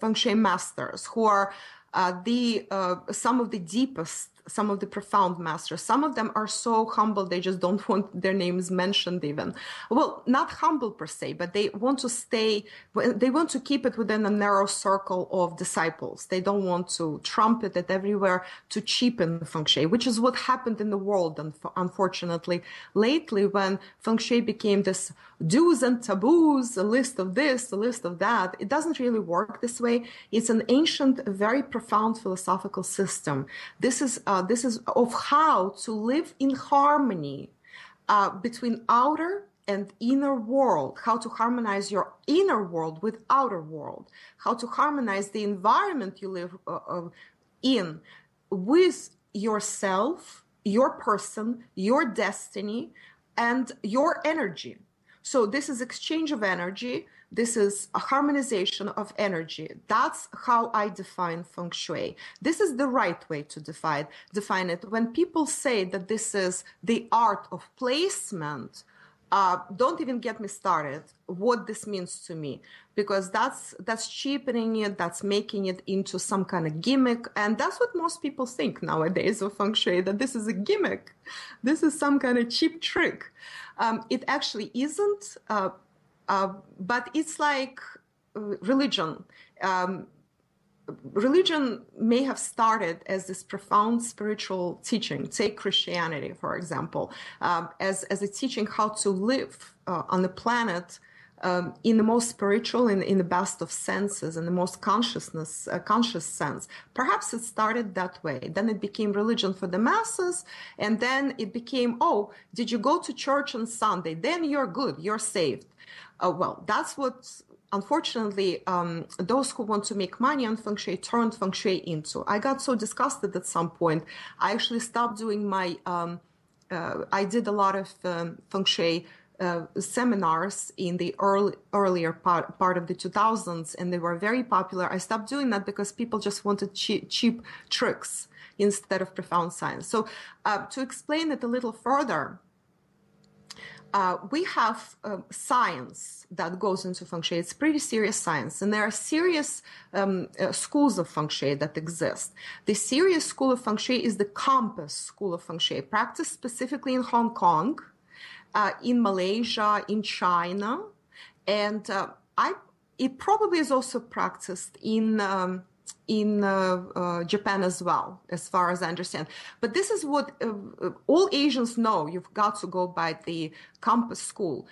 Feng Shui masters who are some of the deepest, some of the profound masters. Some of them are so humble, they just don't want their names mentioned even. Well, not humble per se, but they want to keep it within a narrow circle of disciples. They don't want to trumpet it everywhere to cheapen Feng Shui, which is what happened in the world, unfortunately, lately, when Feng Shui became this do's and taboos, a list of this, a list of that. It doesn't really work this way. It's an ancient, very profound philosophical system. This is of how to live in harmony between outer and inner world, how to harmonize your inner world with outer world, how to harmonize the environment you live in with yourself, your person, your destiny, and your energy. So this is exchange of energy. This is a harmonization of energy. That's how I define Feng Shui. This is the right way to define it. When people say that this is the art of placement, don't even get me started what this means to me, because that's cheapening it, that's making it into some kind of gimmick. And that's what most people think nowadays of Feng Shui, that this is a gimmick. This is some kind of cheap trick. It actually isn't. But it's like religion. Religion may have started as this profound spiritual teaching. Take Christianity, for example, as a teaching how to live on the planet in the most spiritual, in the best of senses, in the most conscious sense. Perhaps it started that way. Then it became religion for the masses, and then it became, oh, did you go to church on Sunday? Then you're good, you're saved. Well, that's what, unfortunately, those who want to make money on Feng Shui turned Feng Shui into. I got so disgusted at some point. I actually stopped doing my, I did a lot of Feng Shui seminars in the earlier part of the 2000s, and they were very popular. I stopped doing that because people just wanted cheap tricks instead of profound science. So to explain it a little further, we have science that goes into Feng Shui. It's pretty serious science. And there are serious schools of Feng Shui that exist. The serious school of Feng Shui is the Compass School of Feng Shui, practiced specifically in Hong Kong, in Malaysia, in China. And it probably is also practiced in Japan as well, as far as I understand. But this is what all Asians know. You've got to go by the compass school,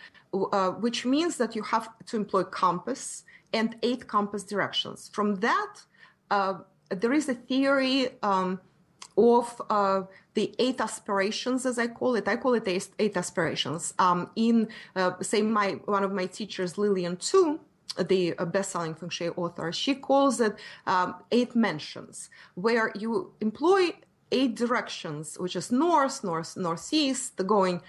which means that you have to employ compass and 8 compass directions. From that, there is a theory of the 8 aspirations, as I call it. I call it 8 aspirations. Say one of my teachers, Lillian Tu, the best-selling Feng Shui author, she calls it 8 mentions, where you employ 8 directions, which is north, northeast, going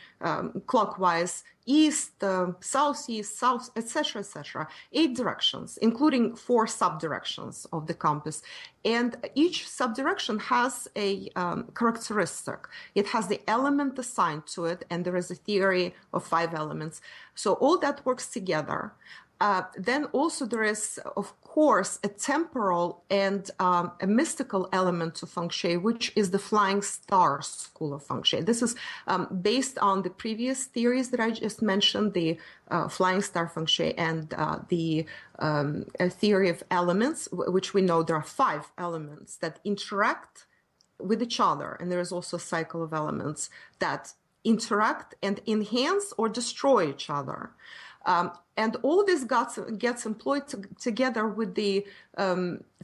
clockwise, east, southeast, south, etc., etc. 8 directions, including 4 sub-directions of the compass. And each sub-direction has a characteristic. It has the element assigned to it, and there is a theory of 5 elements. So all that works together. Then also there is, of course, a temporal and a mystical element to Feng Shui, which is the Flying Star School of Feng Shui. This is based on the previous theories that I just mentioned, the Flying Star Feng Shui and the theory of elements, which we know there are 5 elements that interact with each other. And there is also a cycle of elements that interact and enhance or destroy each other. And all this gets employed together with the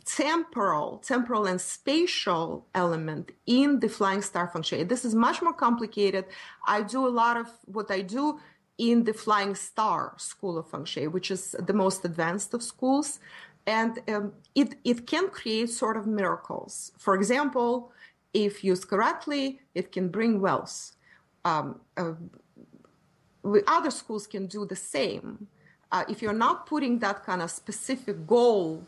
temporal and spatial element in the Flying Star Feng Shui. This is much more complicated. I do a lot of what I do in the Flying Star School of Feng Shui, which is the most advanced of schools. And it can create sort of miracles. For example, if used correctly, it can bring wealth. Other schools can do the same. If you're not putting that kind of specific goal,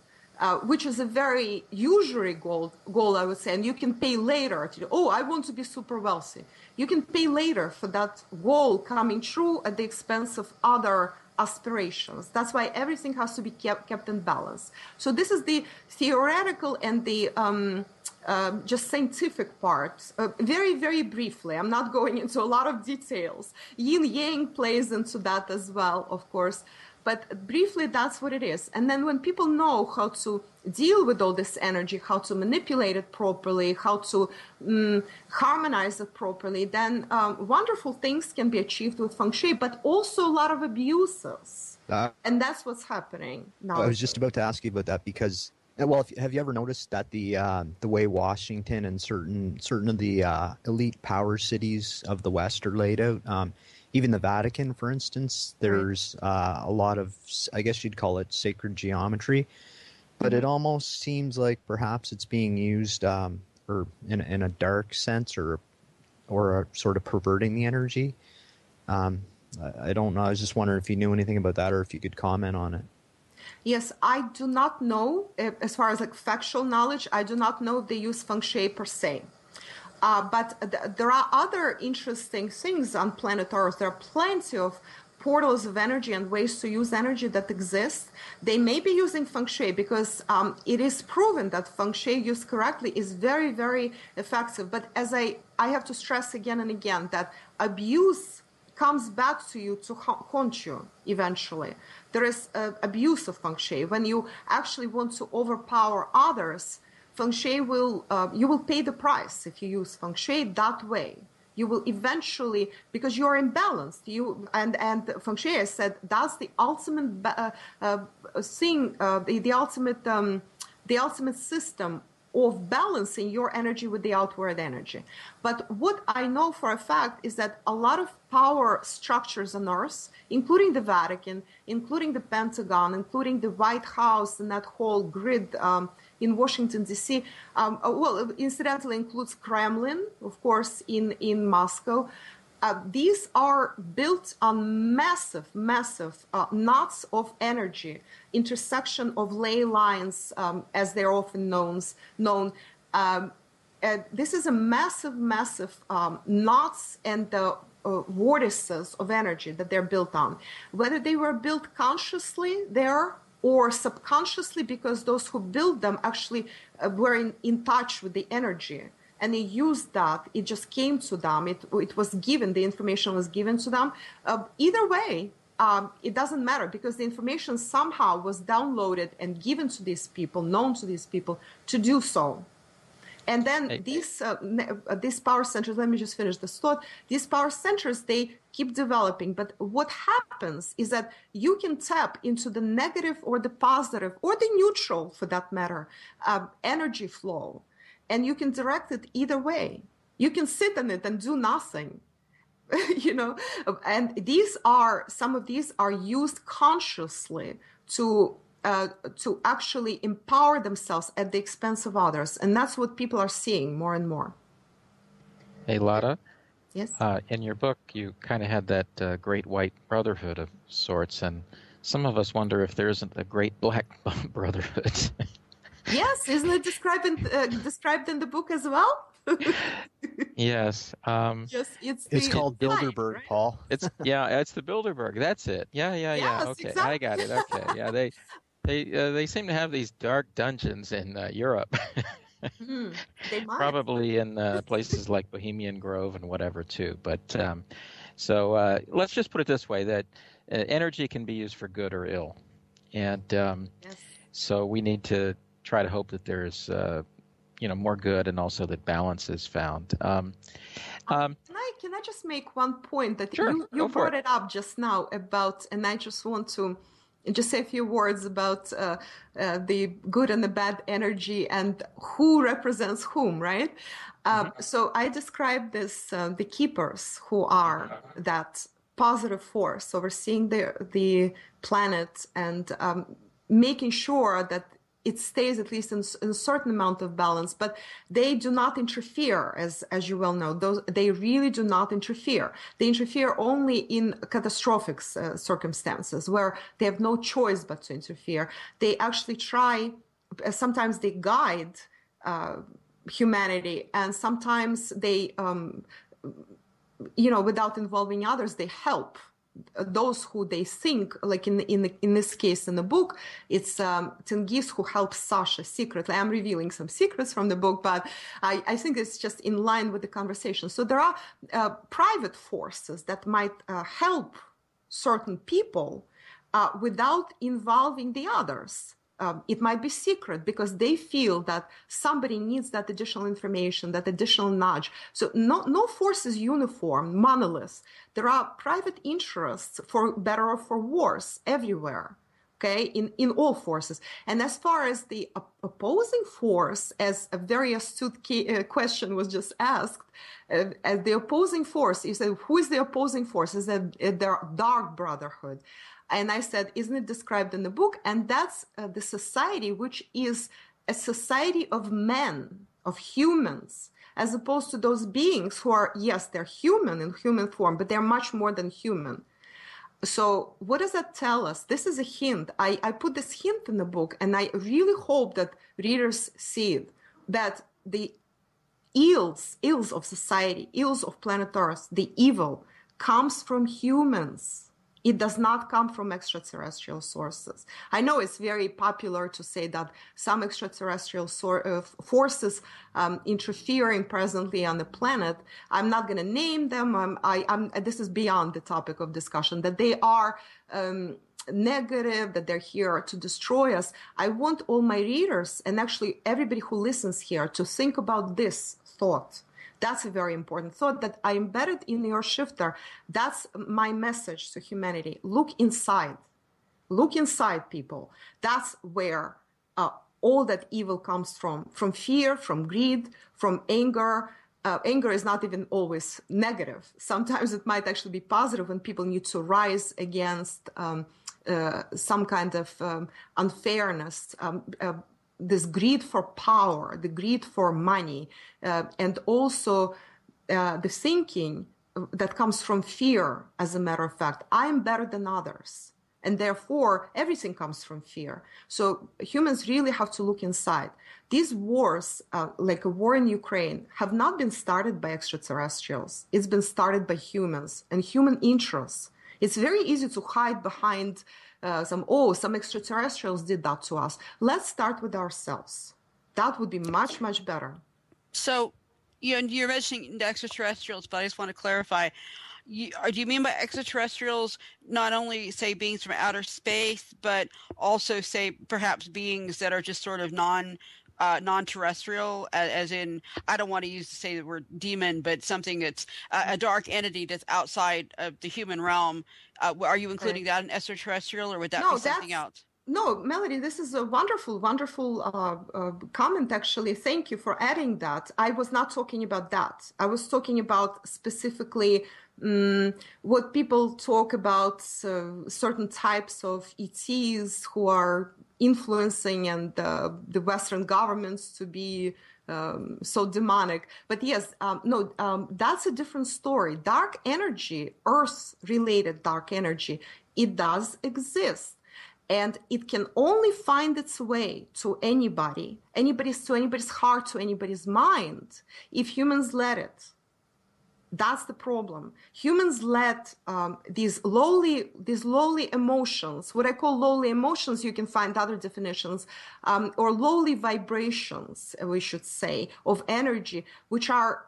which is a very usury goal, I would say, and you can pay later. I want to be super wealthy. You can pay later for that goal coming true at the expense of other aspirations. That's why everything has to be kept in balance. So this is the theoretical and the just scientific part. Very, very briefly, I'm not going into a lot of details. Yin-yang plays into that as well, of course. But briefly, that's what it is. And then when people know how to deal with all this energy, how to manipulate it properly, how to harmonize it properly, then wonderful things can be achieved with Feng Shui, but also a lot of abuses. And that's what's happening now. I was just about to ask you about that because, well, have you ever noticed that the way Washington and certain of the elite power cities of the West are laid out, even the Vatican, for instance, there's a lot of, I guess you'd call it sacred geometry, but it almost seems like perhaps it's being used or in a dark sense or sort of perverting the energy. I don't know. I was just wondering if you knew anything about that or if you could comment on it. Yes, I do not know, as far as like factual knowledge, I do not know if they use Feng Shui per se. But there are other interesting things on planet Earth. There are plenty of portals of energy and ways to use energy that exist. They may be using Feng Shui because it is proven that Feng Shui used correctly is very, very effective. But as I have to stress again and again that abuse comes back to you to haunt you eventually. There is abuse of Feng Shui. When you actually want to overpower others, Feng Shui will, you will pay the price if you use Feng Shui that way. You will eventually, because you are imbalanced. And Feng Shui, I said, that's the ultimate thing, the ultimate system of balancing your energy with the outward energy. But what I know for a fact is that a lot of power structures on Earth, including the Vatican, including the Pentagon, including the White House and that whole grid in Washington, D.C., well, incidentally includes Kremlin, of course, in Moscow. These are built on massive knots of energy, intersection of ley lines, as they're often known. this is a massive, massive knots and the vortices of energy that they're built on. Whether they were built consciously there or subconsciously, because those who built them actually were in touch with the energy. And they used that. It just came to them. It was given. The information was given to them. Either way, it doesn't matter, because the information somehow was downloaded and given to these people, known to these people, to do so. And then these power centers, let me just finish this thought. These power centers, they keep developing. But what happens is that you can tap into the negative or the positive or the neutral, for that matter, energy flow. And you can direct it either way. You can sit in it and do nothing. And some of these are used consciously to actually empower themselves at the expense of others. And that's what people are seeing more and more. Hey, Lada. Yes. In your book, you kind of had that great white brotherhood of sorts, and some of us wonder if there isn't a great black brotherhood. Yes, isn't it described in the book as well? Yes. Yes, it's called Bilderberg, right? Paul. It's the Bilderberg. That's it. Yeah. Yes, Okay, exactly. I got it. Okay, yeah. They seem to have these dark dungeons in Europe. They might. Probably in places like Bohemian Grove and whatever too. But so let's just put it this way: that energy can be used for good or ill, and yes. So we need to try to hope that there's more good, and also that balance is found. Can I just make one point that sure, you brought it up just now about, and I just want to just say a few words about the good and the bad energy and who represents whom, right? So I described this, the keepers, who are that positive force overseeing the planet and making sure that it stays at least in a certain amount of balance, but they do not interfere, as you well know. They really do not interfere. They interfere only in catastrophic circumstances where they have no choice but to interfere. They actually try, sometimes they guide humanity, and sometimes they, without involving others, they help those who they think, like in this case in the book, it's Tengiz who helps Sasha secretly. I'm revealing some secrets from the book, but I think it's just in line with the conversation. So there are private forces that might help certain people without involving the others. It might be secret because they feel that somebody needs that additional information, that additional nudge. So no force is uniform, monolith. There are private interests, for better or for worse, everywhere, okay, in all forces. And as far as the opposing force, as a very astute question was just asked, as the opposing force, you said, who is the opposing force? Is that their dark brotherhood? And I said, isn't it described in the book? And that's the society, which is a society of men, of humans, as opposed to those beings who are, yes, they're human in human form, but they're much more than human. So what does that tell us? This is a hint. I put this hint in the book, and I really hope that readers see it, that the ills of society, ills of planet Earth, the evil, comes from humans. It does not come from extraterrestrial sources. I know it's very popular to say that some extraterrestrial forces interfering presently on the planet. I'm not going to name them. This is beyond the topic of discussion, that they are negative, that they're here to destroy us. I want all my readers, and actually everybody who listens here, to think about this thought. That's a very important thought that I embedded in your shifter. That's my message to humanity. Look inside. Look inside, people. That's where all that evil comes from fear, from greed, from anger. Anger is not even always negative. Sometimes it might actually be positive when people need to rise against some kind of unfairness, this greed for power, the greed for money, and also the thinking that comes from fear, as a matter of fact. I'm better than others. And therefore, everything comes from fear. So humans really have to look inside. These wars, like a war in Ukraine, have not been started by extraterrestrials. It's been started by humans and human interests. It's very easy to hide behind some extraterrestrials did that to us. Let's start with ourselves. That would be much, much better. So, you're mentioning the extraterrestrials, but I just want to clarify. Do you mean by extraterrestrials not only, say, beings from outer space, but also, say, perhaps beings that are just sort of non-terrestrial, as in, I don't want to say the word demon, but something that's a dark entity that's outside of the human realm? Are you including that in extraterrestrial, or would that be something else? No, Melody, this is a wonderful, wonderful comment, actually. Thank you for adding that. I was not talking about that. I was talking about specifically what people talk about, certain types of ETs who are influencing and the Western governments to be so demonic. But yes, that's a different story. Dark energy, Earth-related dark energy, it does exist. And it can only find its way to anybody's heart, to anybody's mind, if humans let it. That's the problem. Humans let these lowly emotions, what I call lowly emotions, you can find other definitions, or lowly vibrations, we should say, of energy, which are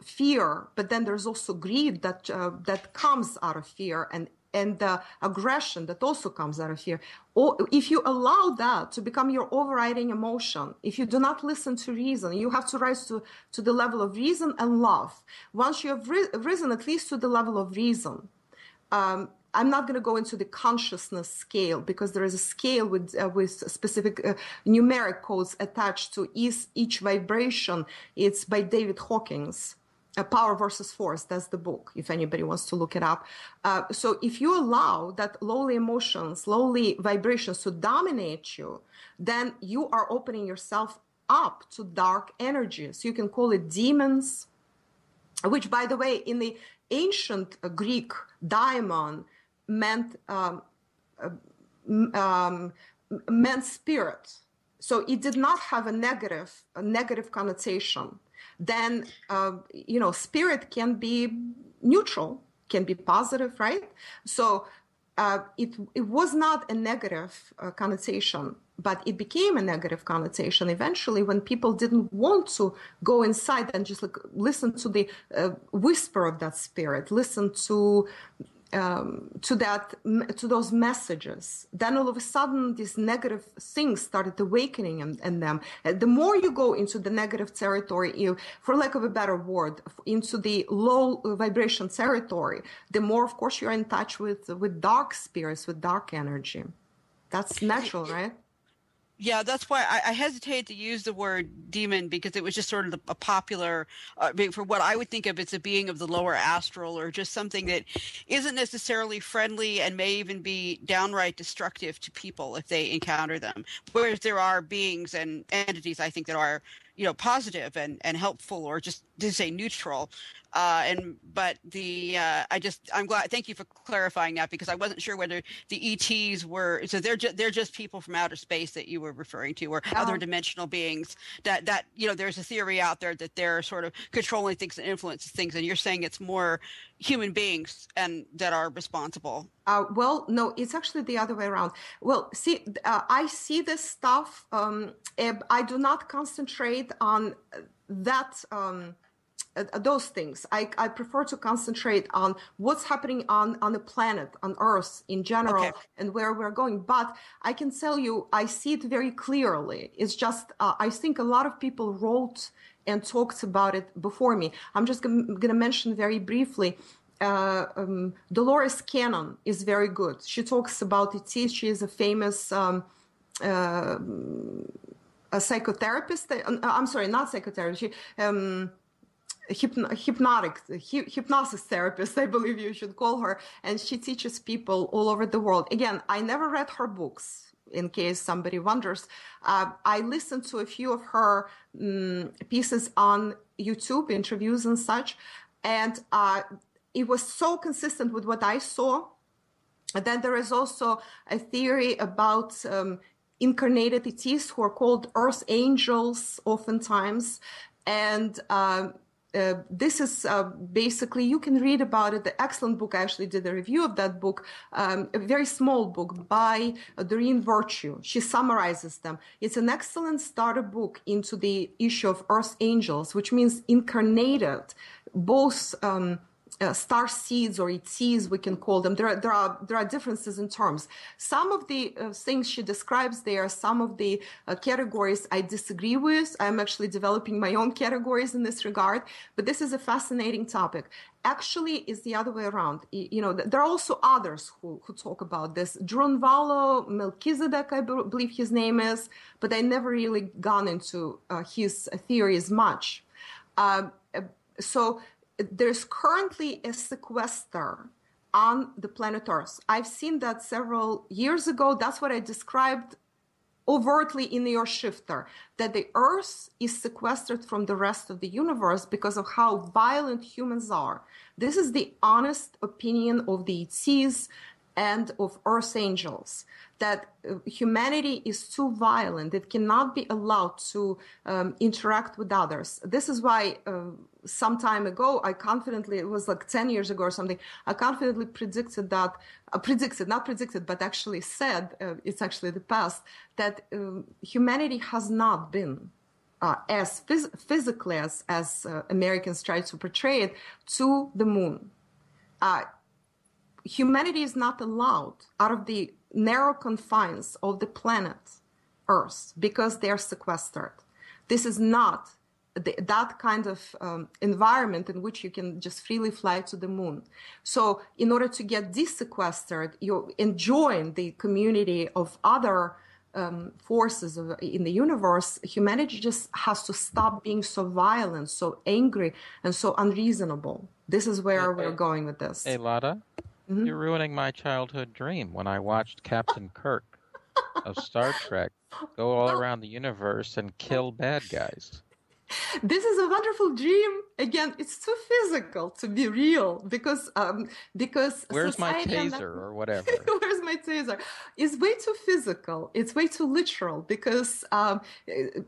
fear, but then there's also greed that comes out of fear, and aggression that also comes out of fear. Or if you allow that to become your overriding emotion, if you do not listen to reason, you have to rise to the level of reason and love. Once you have risen at least to the level of reason, I'm not going to go into the consciousness scale, because there is a scale with specific numeric codes attached to each vibration. It's by David Hawkins. Power versus Force, that's the book, if anybody wants to look it up. So if you allow that lowly emotions, lowly vibrations to dominate you, then you are opening yourself up to dark energies. You can call it demons, which, by the way, in the ancient Greek, daimon meant spirit. So it did not have a negative connotation. Then, spirit can be neutral, can be positive, right? So it was not a negative connotation, but it became a negative connotation eventually when people didn't want to go inside and just listen to the whisper of that spirit, listen to those messages. Then all of a sudden, these negative things started awakening in them. The more you go into the negative territory, for lack of a better word, into the low vibration territory, the more, of course, you're in touch with dark spirits, with dark energy. That's natural, right? Yeah, that's why I hesitated to use the word demon, because it was just sort of a popular, for what I would think of as a being of the lower astral, or just something that isn't necessarily friendly and may even be downright destructive to people if they encounter them. Whereas there are beings and entities, I think, that are, positive and helpful, or just to say neutral. I'm glad. Thank you for clarifying that, because I wasn't sure whether the ETs were. So they're just people from outer space that you were referring to, or other dimensional beings. That there's a theory out there that they're sort of controlling things and influencing things, and you're saying it's more human beings and that are responsible. Well, no, it's actually the other way around. Well, see, I see this stuff. I do not concentrate on that. Those things. I prefer to concentrate on what's happening on the planet, on Earth in general, and where we're going. But I can tell you, I see it very clearly. It's just, I think a lot of people wrote and talked about it before me. I'm just going to mention very briefly. Dolores Cannon is very good. She talks about it. She is a famous a psychotherapist. I'm sorry, not psychotherapist. Hypnosis therapist, I believe you should call her. And she teaches people all over the world. Again, I never read her books, in case somebody wonders. I listened to a few of her pieces on YouTube, interviews and such. And it was so consistent with what I saw. And then there is also a theory about incarnated ETs who are called Earth Angels oftentimes. And this is basically, you can read about it. The excellent book, I actually did a review of that book, a very small book by Doreen Virtue. She summarizes them. It's an excellent starter book into the issue of Earth Angels, which means incarnated, both star seeds or ETs, we can call them. There are differences in terms. Some of the things she describes there, some of the categories I disagree with. I'm actually developing my own categories in this regard, but this is a fascinating topic. Actually, is the other way around. You know, there are also others who talk about this. Drunvalo Melchizedek, I believe his name is, but I never really gone into his theories much. So there's currently a sequester on the planet Earth. I've seen that several years ago. That's what I described overtly in your shifter, that the Earth is sequestered from the rest of the universe because of how violent humans are. This is the honest opinion of the ETs and of Earth Angels, that humanity is too violent. It cannot be allowed to interact with others. This is why some time ago, I confidently, it was like 10 years ago or something, I confidently predicted that, not predicted, but actually said, it's actually the past, that humanity has not been as physically as Americans try to portray it, to the moon. Humanity is not allowed out of the narrow confines of the planet Earth because they are sequestered. This is not that kind of environment in which you can just freely fly to the moon. So in order to get desequestered, you join the community of other forces in the universe, humanity just has to stop being so violent, so angry, and so unreasonable. This is where we're going with this. Hey, Lada? Mm-hmm. You're ruining my childhood dream when I watched Captain Kirk of Star Trek go all around the universe and kill bad guys. This is a wonderful dream. Again, it's too physical to be real because where's my taser or whatever? Where's my taser? It's way too physical. It's way too literal because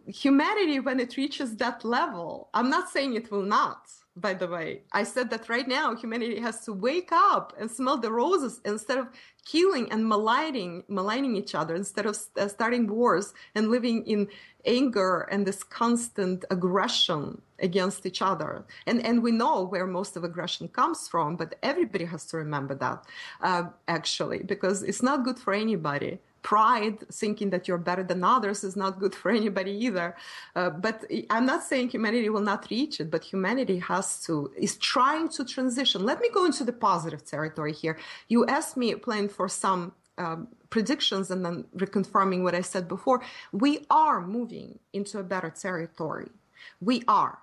humanity, when it reaches that level, I'm not saying it will not. By the way, I said that right now humanity has to wake up and smell the roses instead of killing and maligning each other, instead of starting wars and living in anger and this constant aggression against each other. And we know where most of aggression comes from, but everybody has to remember that, actually, because it's not good for anybody. Pride, thinking that you're better than others, is not good for anybody either. But I'm not saying humanity will not reach it, but humanity is trying to transition. Let me go into the positive territory here. You asked me, playing for some predictions and then reconfirming what I said before. We are moving into a better territory. We are.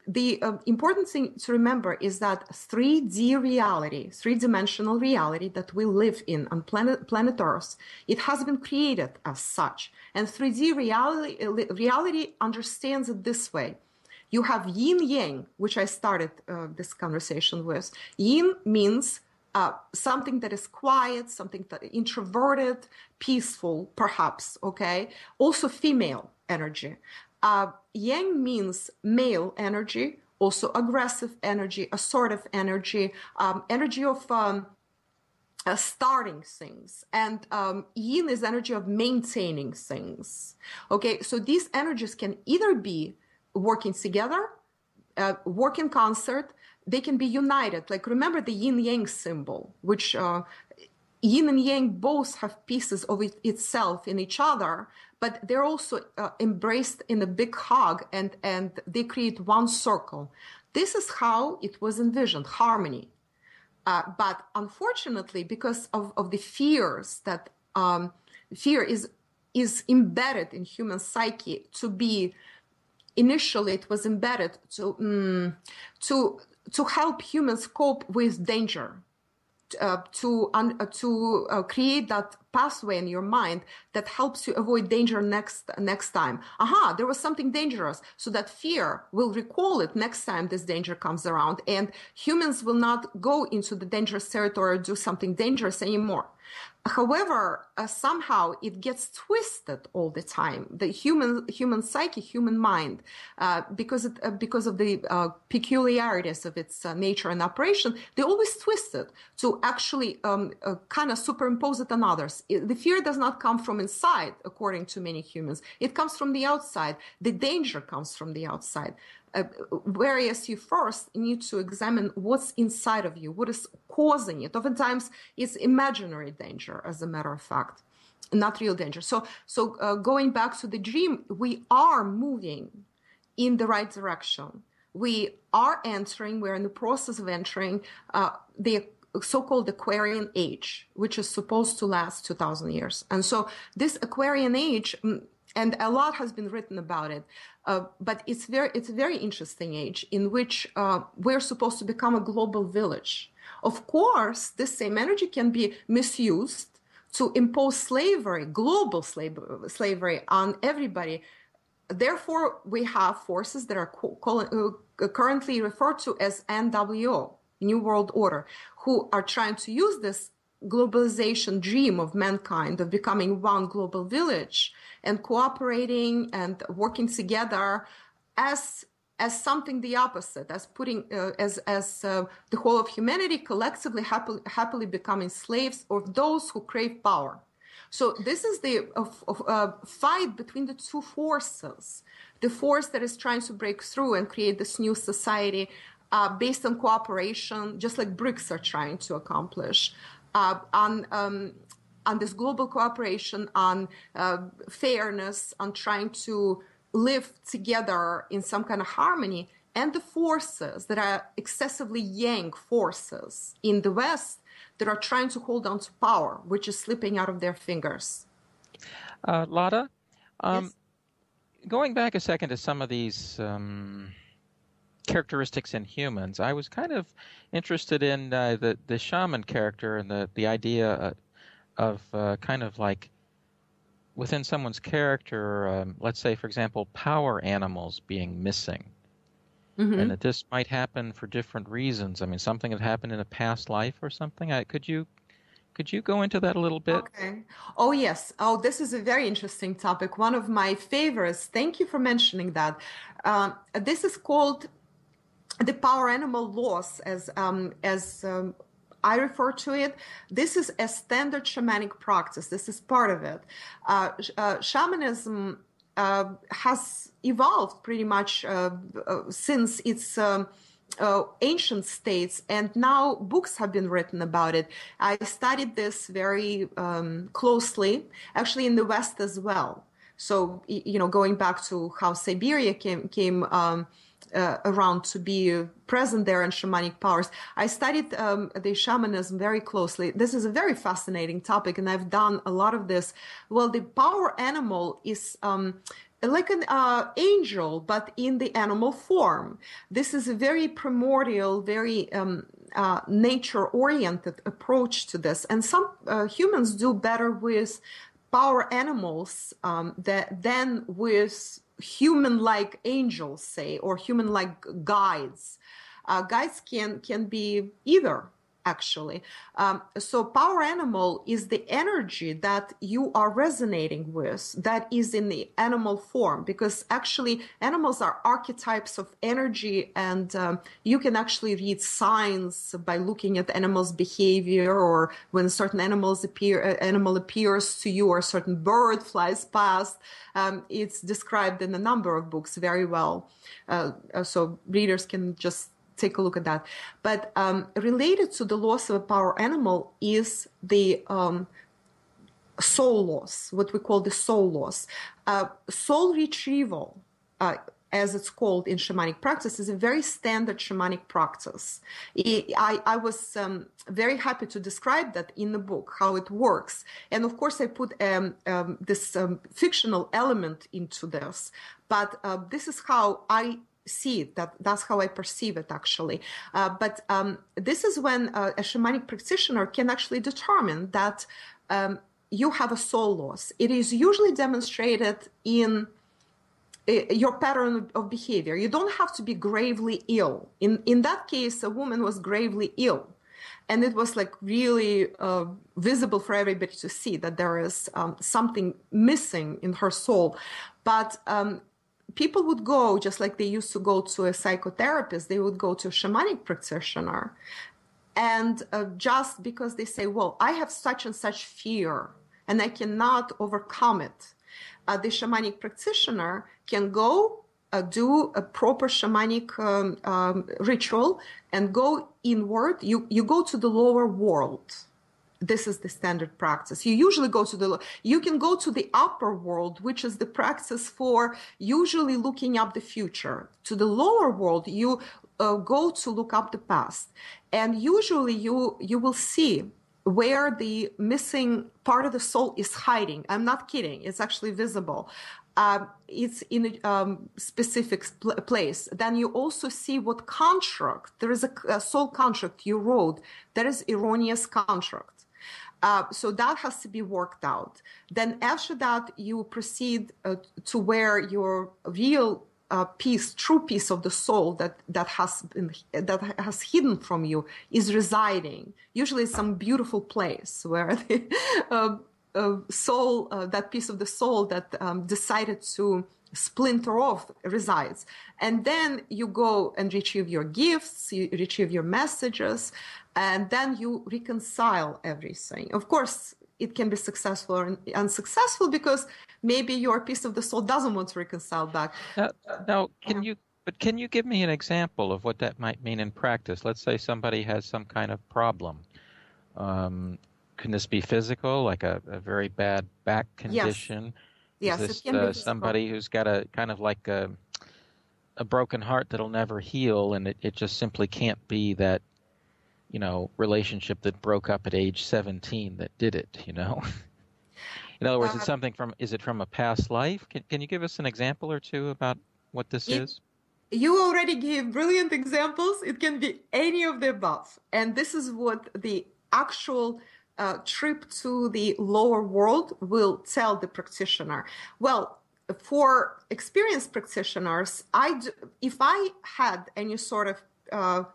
The important thing to remember is that 3D reality, three-dimensional reality that we live in on planet Earth, it has been created as such. And 3D reality understands it this way. You have yin-yang, which I started this conversation with. Yin means something that is quiet, something that introverted, peaceful, perhaps, okay? Also female energy. Yang means male energy, also aggressive energy, assertive energy, energy of starting things. And yin is energy of maintaining things. Okay, so these energies can either be working together, work in concert, they can be united. Like, remember the yin-yang symbol, which yin and yang both have pieces of itself in each other, but they're also embraced in a big hug, and they create one circle. This is how it was envisioned, harmony. But unfortunately, because of the fears that fear is embedded in human psyche to be, initially it was embedded to help humans cope with danger, to create that pathway in your mind that helps you avoid danger next time. Aha, there was something dangerous, so that fear will recall it next time this danger comes around, and humans will not go into the dangerous territory or do something dangerous anymore. However, somehow it gets twisted all the time. The human psyche, human mind, because of the peculiarities of its nature and operation, they always twist it to actually kind of superimpose it on others. The fear does not come from inside, according to many humans. It comes from the outside. The danger comes from the outside. Whereas you first need to examine what's inside of you, what is causing it. Oftentimes, it's imaginary danger, as a matter of fact, not real danger. So going back to the dream, we are moving in the right direction. We're in the process of entering the so-called Aquarian age, which is supposed to last 2,000 years. And so this Aquarian age, and a lot has been written about it, but it's a very interesting age in which we're supposed to become a global village. Of course, this same energy can be misused to impose slavery, global slavery on everybody. Therefore, we have forces that are currently referred to as NWO, New World Order, who are trying to use this globalization dream of mankind of becoming one global village and cooperating and working together as something the opposite, as putting as the whole of humanity collectively happily becoming slaves of those who crave power. So this is the fight between the two forces, the force that is trying to break through and create this new society based on cooperation, just like BRICS are trying to accomplish, on this global cooperation, on fairness, on trying to live together in some kind of harmony, and the forces that are excessively yang forces in the West that are trying to hold on to power, which is slipping out of their fingers. Lada, Yes? Going back a second to some of these characteristics in humans, I was kind of interested in the shaman character and the idea of kind of like within someone's character, let's say, for example, power animals being missing. Mm-hmm. And that this might happen for different reasons. I mean, something that happened in a past life or something. Could you go into that a little bit? Okay. Oh, yes. Oh, this is a very interesting topic. One of my favorites. Thank you for mentioning that. This is called the power animal loss, as I refer to it. This is a standard shamanic practice. This is part of it. Shamanism has evolved pretty much since its ancient states, and now books have been written about it. I studied this very closely, actually in the West as well. So, going back to how Siberia came around to be present there in shamanic powers. I studied the shamanism very closely. This is a very fascinating topic, and I've done a lot of this. Well, the power animal is like an angel, but in the animal form. This is a very primordial, very nature-oriented approach to this. And some humans do better with power animals than with human-like angels, say, or human-like guides. Guides can be either, actually. So power animal is the energy that you are resonating with, that is in the animal form, because actually animals are archetypes of energy, and you can actually read signs by looking at animals' behavior, or when certain animal appears to you, or a certain bird flies past. It's described in a number of books very well. So readers can just take a look at that. But related to the loss of a power animal is the soul loss, what we call the soul loss. Soul retrieval, as it's called in shamanic practice, is a very standard shamanic practice. I was very happy to describe that in the book, how it works. And of course, I put this fictional element into this. But this is how I see it. That's how I perceive it, actually. But this is when a shamanic practitioner can actually determine that you have a soul loss. It is usually demonstrated in your pattern of behavior. You don't have to be gravely ill. In that case, a woman was gravely ill. And it was like really visible for everybody to see that there is something missing in her soul. But people would go, just like they used to go to a psychotherapist, they would go to a shamanic practitioner. And just because they say, well, I have such and such fear and I cannot overcome it, the shamanic practitioner can go do a proper shamanic ritual and go inward. You go to the lower world. This is the standard practice. You usually go to you can go to the upper world, which is the practice for usually looking up the future. To the lower world, you go to look up the past. And usually you will see where the missing part of the soul is hiding. I'm not kidding. It's actually visible. It's in a specific place. Then you also see what contract. There is a soul contract you wrote. That is erroneous contract. So that has to be worked out. Then after that, you proceed to where your real true piece of the soul that has hidden from you is residing. Usually some beautiful place where the soul, that piece of the soul that decided to splinter off resides. And then you go and retrieve your gifts, you retrieve your messages, and then you reconcile everything. Of course, it can be successful or unsuccessful because maybe your piece of the soul doesn't want to reconcile back. Now, can you give me an example of what that might mean in practice? Let's say somebody has some kind of problem. Can this be physical, like a very bad back condition? Yes, Is this it can be somebody who's got a kind of like a broken heart that'll never heal, and it just simply can't be that, relationship that broke up at age 17 that did it, In other words, is it from a past life? Can you give us an example or two about what this is? You already gave brilliant examples. It can be any of the above. And this is what the actual trip to the lower world will tell the practitioner. Well, for experienced practitioners, if I had any sort of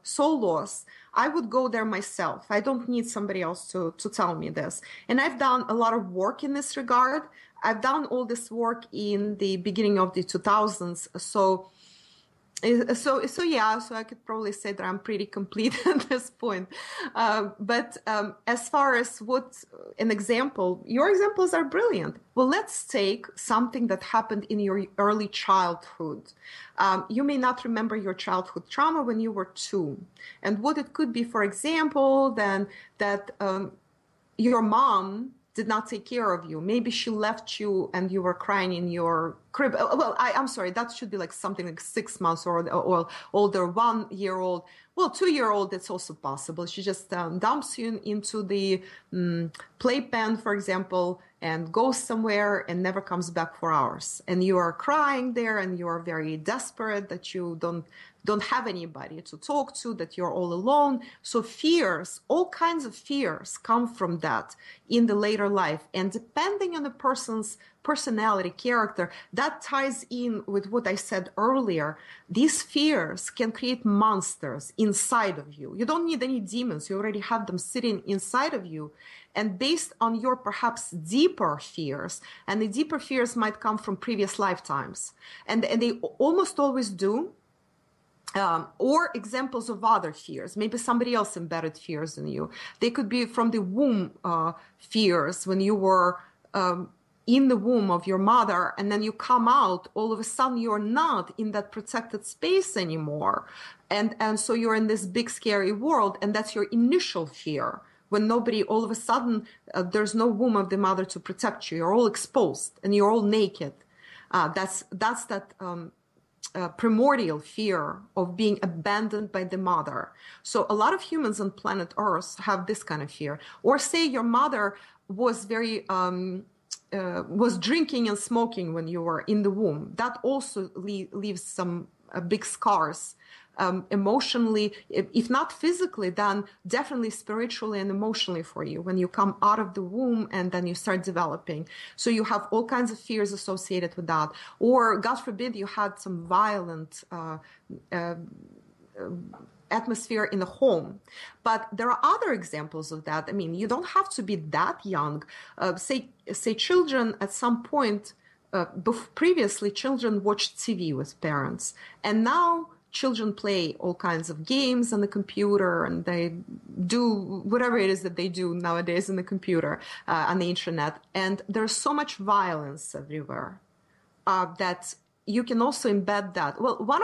soul loss, I would go there myself. I don't need somebody else to tell me this. And I've done a lot of work in this regard. I've done all this work in the beginning of the 2000s. So I could probably say that I'm pretty complete at this point. But as far as an example, your examples are brilliant. Well, let's take something that happened in your early childhood. You may not remember your childhood trauma when you were 2. And what it could be, for example, then that your mom did not take care of you. Maybe she left you and you were crying in your crib. Well, I'm sorry, that should be like something like 6 months or older, 1-year-old. Well, 2-year-old, it's also possible. She just dumps you into the playpen, for example, and goes somewhere and never comes back for hours. And you are crying there and you are very desperate that you don't have anybody to talk to, that you're all alone. So fears, all kinds of fears come from that in the later life. And depending on the person's personality, character, that ties in with what I said earlier. These fears can create monsters inside of you. You don't need any demons. You already have them sitting inside of you. And based on your perhaps deeper fears, and the deeper fears might come from previous lifetimes, and they almost always do, or examples of other fears. Maybe somebody else embedded fears in you. They could be from the womb fears when you were in the womb of your mother, and then you come out, all of a sudden you're not in that protected space anymore. And so you're in this big scary world, and that's your initial fear. When nobody, all of a sudden, there's no womb of the mother to protect you. You're all exposed and you're all naked. That's that primordial fear of being abandoned by the mother. So a lot of humans on planet Earth have this kind of fear. Or say your mother was was drinking and smoking when you were in the womb. That also leaves some big scars. Emotionally, if not physically, then definitely spiritually and emotionally for you when you come out of the womb and then you start developing. So you have all kinds of fears associated with that. Or, God forbid, you had some violent atmosphere in the home. But there are other examples of that. I mean, you don't have to be that young. Say children at some point, previously children watched TV with parents, and now children play all kinds of games on the computer, and they do whatever it is that they do nowadays on the computer, on the internet. And there's so much violence everywhere that you can also embed that. Well, one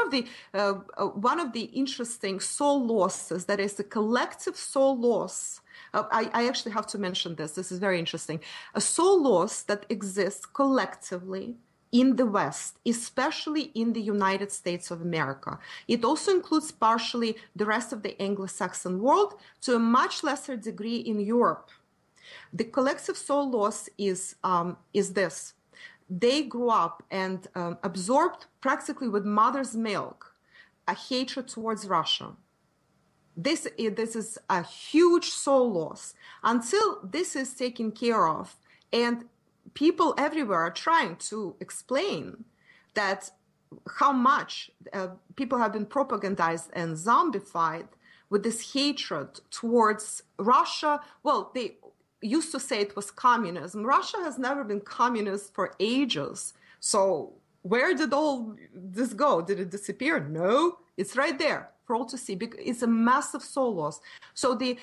of the interesting soul losses, that is the collective soul loss. I actually have to mention this. This is very interesting. A soul loss that exists collectively in the West, especially in the United States of America. It also includes partially the rest of the Anglo-Saxon world, to a much lesser degree in Europe. The collective soul loss is this. They grew up and absorbed practically with mother's milk a hatred towards Russia. This is a huge soul loss. Until this is taken care of, and people everywhere are trying to explain that how much people have been propagandized and zombified with this hatred towards Russia. Well, they used to say it was communism. Russia has never been communist for ages. So where did all this go? Did it disappear? No, it's right there for all to see. It's a massive soul loss. So the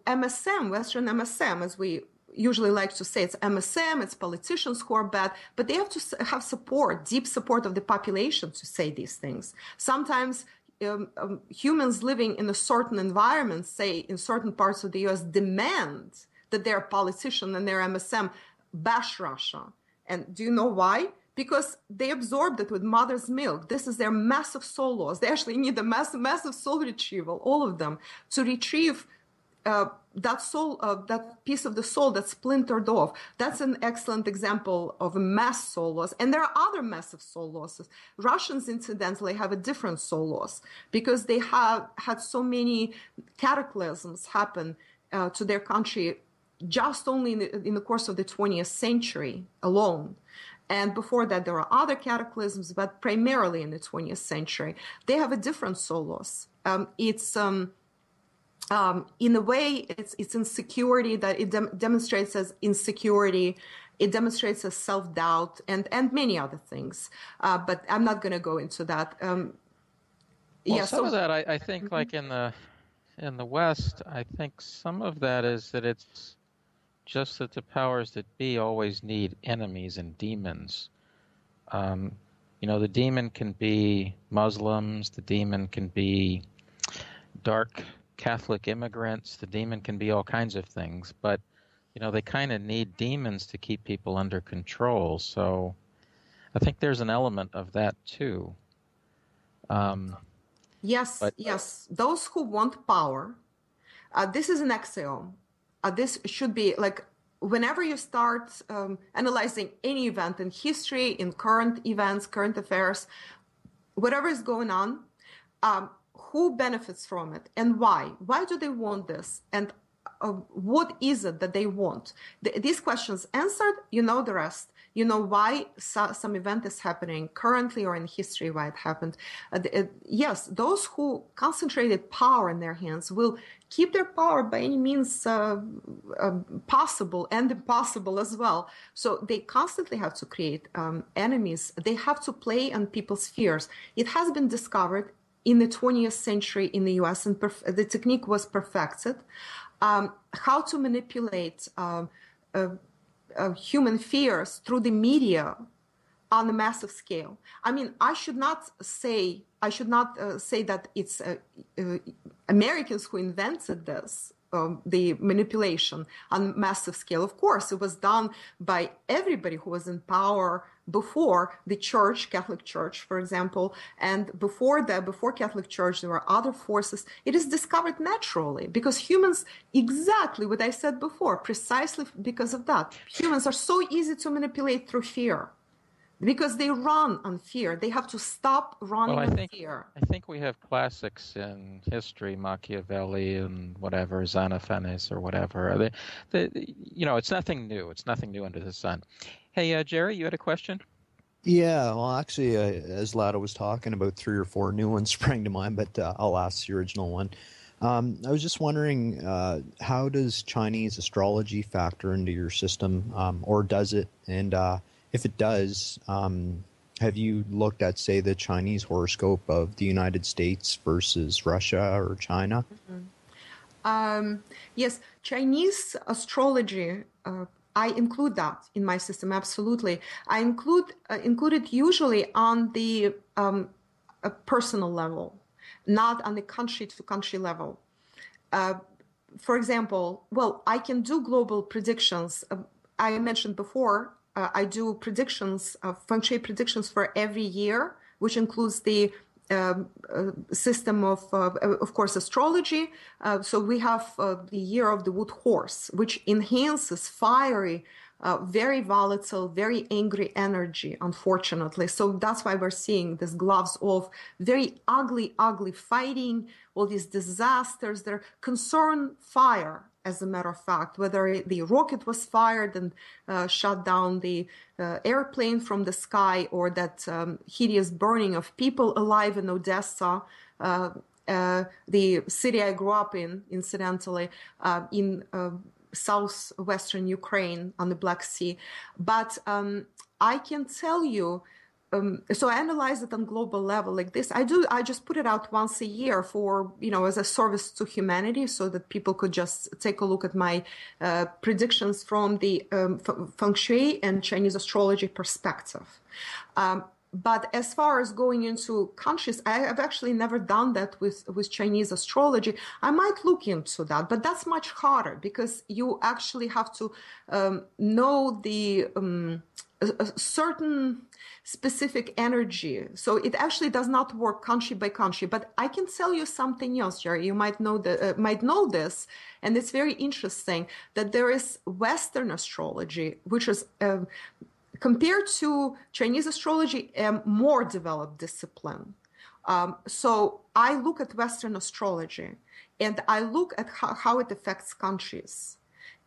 MSM, Western MSM, as we usually like to say, it's MSM, it's politicians who are bad, but they have to have support, deep support of the population to say these things. Sometimes humans living in a certain environment, say in certain parts of the US, demand that their politician and their MSM bash Russia. And do you know why? Because they absorbed it with mother's milk. This is their massive soul loss. They actually need a massive soul retrieval, all of them, to retrieve that soul, that piece of the soul that's splintered off. That's an excellent example of a mass soul loss. And there are other massive soul losses. Russians, incidentally, have a different soul loss because they have had so many cataclysms happen to their country just only in the course of the 20th century alone. And before that, there are other cataclysms, but primarily in the 20th century. They have a different soul loss. In a way, it's insecurity, that it demonstrates as insecurity. It demonstrates as self-doubt and many other things. But I'm not going to go into that. Some of that, I think, like in the West, I think some of that is that it's just that the powers that be always need enemies and demons. The demon can be Muslims, the demon can be dark Catholic immigrants, the demon can be all kinds of things, but they kind of need demons to keep people under control. So I think there's an element of that too. Yes. Those who want power, this is an axiom. This should be like, whenever you start analyzing any event in history, in current events, current affairs, whatever is going on, who benefits from it and why? Why do they want this? And what is it that they want? These questions answered, you know the rest. You know why some event is happening currently or in history, why it happened. Yes, those who concentrated power in their hands will keep their power by any means possible and impossible as well. So they constantly have to create enemies. They have to play on people's fears. It has been discovered in the 20th century in the US, and the technique was perfected, how to manipulate human fears through the media on a massive scale. I mean, I should not say that it's Americans who invented this, the manipulation on a massive scale. Of course, it was done by everybody who was in power before the church, Catholic Church, for example, and before Catholic Church, there were other forces. It is discovered naturally because humans, exactly what I said before, precisely because of that. Humans are so easy to manipulate through fear. because they run on fear. They have to stop running on fear. I think we have classics in history, Machiavelli and whatever, Xenophanes or whatever. It's nothing new. It's nothing new under the sun. Hey, Jerry, you had a question? Yeah, well, actually, as Lada was talking about, 3 or 4 new ones sprang to mind, but I'll ask the original one. I was just wondering, how does Chinese astrology factor into your system, or does it? And if it does, have you looked at, say, the Chinese horoscope of the United States versus Russia or China? Mm-hmm. Yes, Chinese astrology, I include that in my system, absolutely. I include it usually on the a personal level, not on the country-to-country level. For example, I can do global predictions. I mentioned before, I do predictions, Feng Shui predictions for every year, which includes the system of course, astrology. So we have the year of the wood horse, which enhances fiery, very volatile, very angry energy, unfortunately. So that's why we're seeing these gloves of very ugly fighting, all these disasters. They're concern fire, as a matter of fact, whether the rocket was fired and shot down the airplane from the sky, or that hideous burning of people alive in Odessa, the city I grew up in, incidentally, in southwestern Ukraine on the Black Sea. But I can tell you, so I analyze it on global level like this. I just put it out once a year for, as a service to humanity, so that people could just take a look at my predictions from the Feng Shui and Chinese astrology perspective. But as far as going into countries, I have actually never done that with Chinese astrology. I might look into that, but that's much harder, because you actually have to know the a certain specific energy. So it actually does not work country by country. But I can tell you something else, Jerry. You might know this, and it's very interesting that there is Western astrology, which is compared to Chinese astrology, a more developed discipline. So I look at Western astrology, and I look at how it affects countries.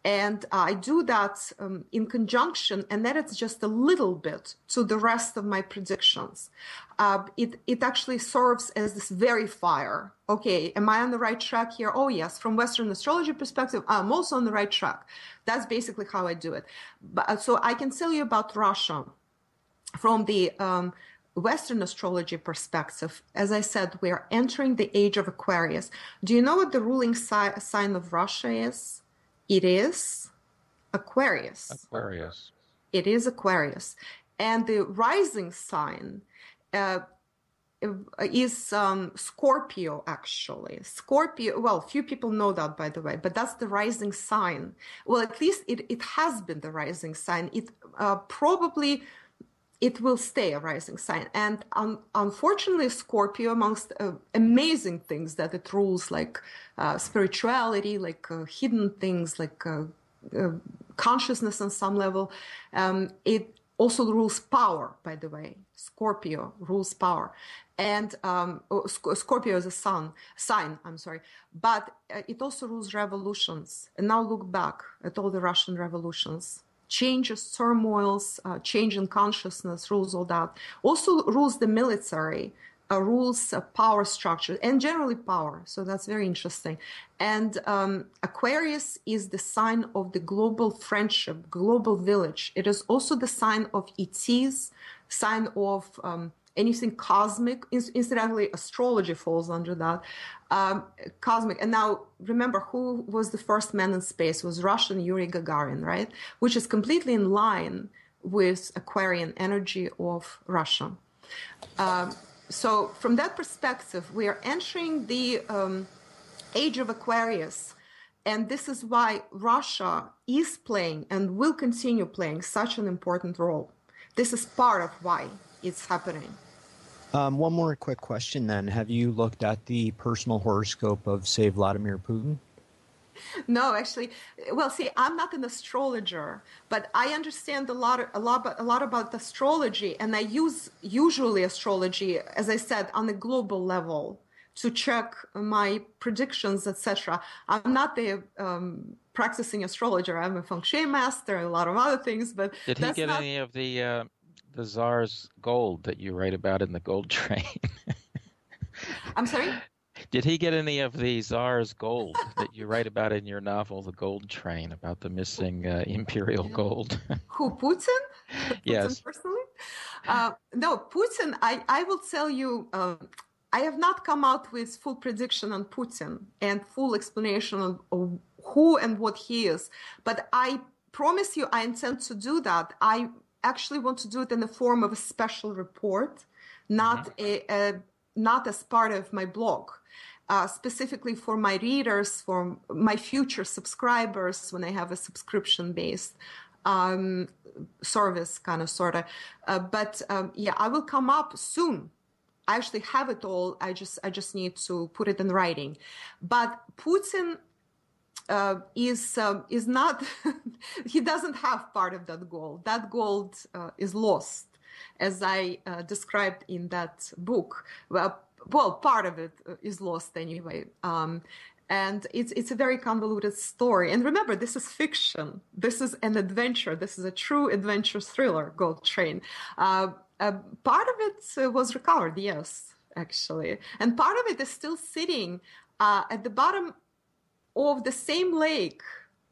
And I do that in conjunction, and that it's just a little bit to the rest of my predictions. It actually serves as this verifier. Okay, am I on the right track here? Oh, yes. From Western astrology perspective, I'm also on the right track. That's basically how I do it. But, so I can tell you about Russia from the Western astrology perspective. As I said, we are entering the age of Aquarius. Do you know what the ruling sign of Russia is? It is Aquarius. Aquarius. It is Aquarius. And the rising sign is Scorpio, actually. Scorpio, well, few people know that, by the way, but that's the rising sign. Well, at least it has been the rising sign. It probably... it will stay a rising sign. And unfortunately, Scorpio, amongst amazing things that it rules, like spirituality, like hidden things, like consciousness on some level, it also rules power, by the way. Scorpio rules power. And Scorpio is a sign, but it also rules revolutions. And now look back at all the Russian revolutions. Changes, turmoils, change in consciousness, rules all that. Also rules the military, rules power structure, and generally power. So that's very interesting. And Aquarius is the sign of the global friendship, global village. It is also the sign of ETs, sign of anything cosmic. Incidentally, astrology falls under that. Cosmic. And now remember, who was the first man in space? It was Russian Yuri Gagarin, right? Which is completely in line with Aquarian energy of Russia. So from that perspective, we are entering the age of Aquarius. And this is why Russia is playing and will continue playing such an important role. This is part of why it's happening. One more quick question then. Have you looked at the personal horoscope of, say, Vladimir Putin? No, actually, well, see, I'm not an astrologer, but I understand a lot about astrology, and I use usually astrology, as I said, on a global level to check my predictions, etc. I'm not a practicing astrologer. I'm a Feng Shui master and a lot of other things, but Did he get any of the Tsar's gold that you write about in the Gold Train? I'm sorry? Did he get any of the Tsar's gold that you write about in your novel, The Gold Train, about the missing imperial gold? Who, Putin? Yes. Putin personally? No, Putin, I will tell you, I have not come out with full prediction on Putin and full explanation of who and what he is. But I promise you, I intend to do that. I actually want to do it in the form of a special report, not not as part of my blog. Specifically for my readers, for my future subscribers, when I have a subscription-based service, kind of, sort of. But yeah, I will come up soon. I actually have it all. I just need to put it in writing. But Putin is not. He doesn't have part of that gold. That gold is lost, as I described in that book. Well, part of it is lost anyway. And it's a very convoluted story. And remember, this is fiction. This is an adventure. This is a true adventure thriller, Gold Train. Part of it was recovered, yes, actually. And part of it is still sitting at the bottom of the same lake